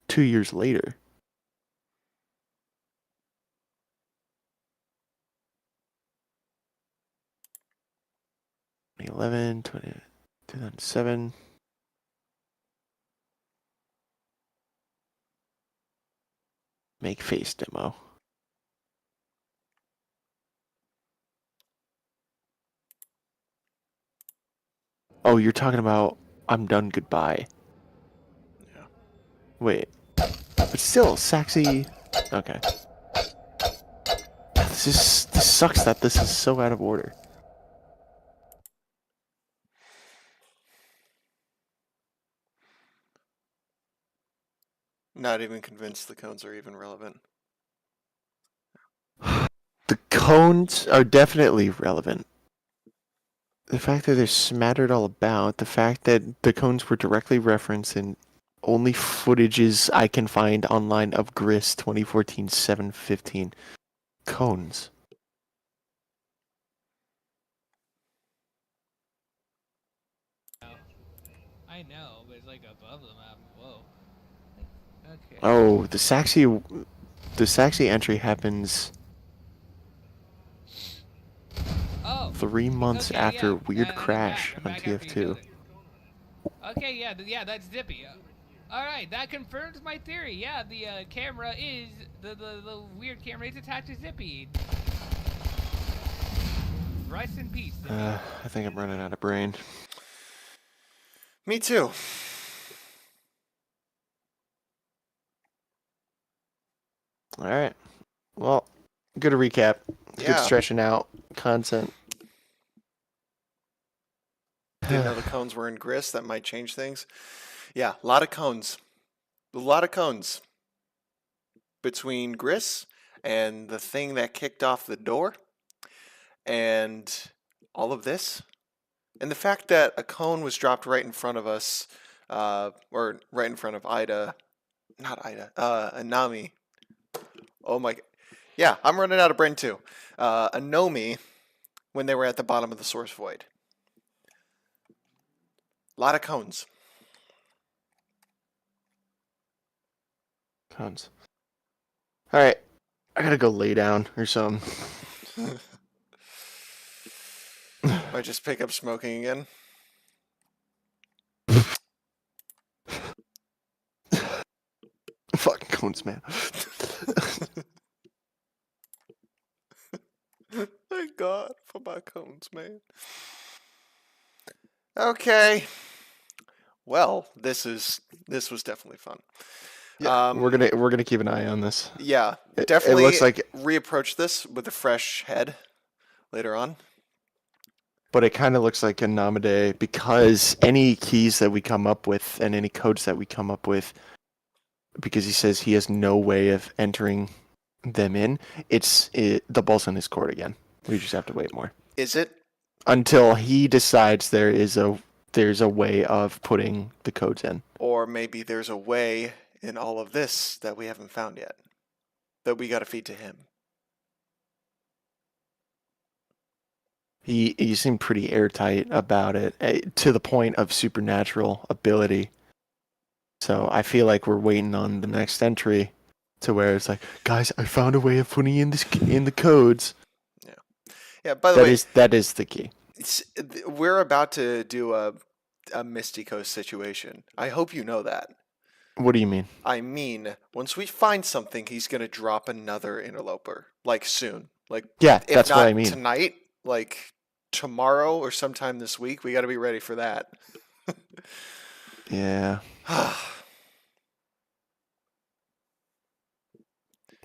2 years later. 2011, 2007. Make face demo. Oh, you're talking about I'm done goodbye. Yeah. Wait. But still, Saxy. Okay. This sucks that this is so out of order. Not even convinced the cones are even relevant. The cones are definitely relevant. The fact that they're smattered all about, the fact that the cones were directly referenced in only footages I can find online of Gris 2014-715 cones. I know, but it's like above the map. Whoa. Okay. Oh, the Saxy entry happens 3 months after Weird Crash on TF2. Okay, yeah, that's Zippy. All right, that confirms my theory. Yeah, the camera is the weird camera is attached to Zippy. Rest in peace. Dippy. I think I'm running out of brain. Me too. All right. Well, good recap. Good Yeah. stretching out content. Didn't know the cones were in grist. That might change things. Yeah, a lot of cones. A lot of cones. Between grist and the thing that kicked off the door and all of this. And the fact that a cone was dropped right in front of us, or right in front of Anomi. Oh my, yeah, I'm running out of brain too. Anomi, when they were at the bottom of the source void. A lot of cones. Cones. All right. I gotta go lay down or something. Might just pick up smoking again. Fucking cones, man. Thank God for my cones, man. Okay. Well, this was definitely fun. Yeah, we're gonna keep an eye on this. Yeah, It definitely. looks like, reapproach this with a fresh head later on. but it kind of looks like a Namade because any keys that we come up with and any codes that we come up with, because he says he has no way of entering them in. The ball's in his court again. We just have to wait more. Is it? Until he decides there's a way of putting the codes in. Or maybe there's a way in all of this that we haven't found yet. That we got to feed to him. He seemed pretty airtight about it, to the point of supernatural ability. So I feel like we're waiting on the next entry to where it's like, guys, I found a way of putting in the codes. Yeah. Yeah. By the way, that is the key. We're about to do a Misty Coast situation. I hope you know that. What do you mean? I mean, once we find something, he's gonna drop another interloper, like soon. Like, yeah, if that's not what I mean. Tonight, like tomorrow or sometime this week, we got to be ready for that. Yeah. All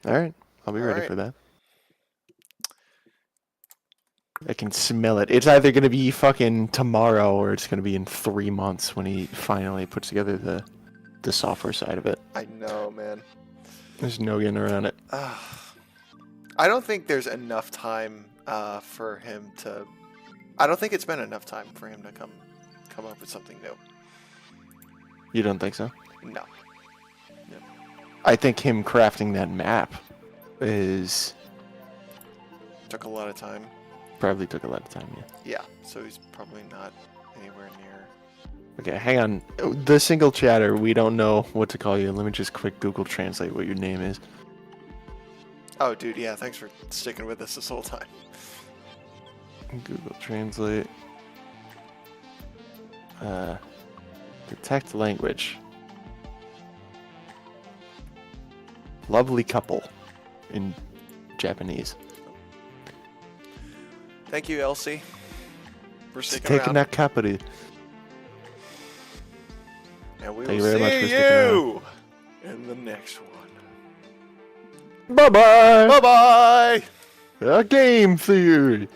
right, I'll be ready for that. I can smell it. It's either gonna be fucking tomorrow or it's gonna be in 3 months when he finally puts together the software side of it. I know, man. There's no getting around it. I don't think there's enough time for him to. I don't think it's been enough time for him to come up with something new. You don't think so? No. I think him crafting that map took a lot of time. Probably took a lot of time, yeah. Yeah, so he's probably not anywhere near. Okay, hang on. The single chatter, we don't know what to call you. Let me just quick Google Translate what your name is. Oh, dude, yeah, thanks for sticking with us this whole time. Google Translate. Detect language. Lovely couple in Japanese. Thank you, Elsie, for sticking Taking around. that capity. And we Thank will you very much for see sticking you in the next one. Bye bye. Bye bye. A game theory.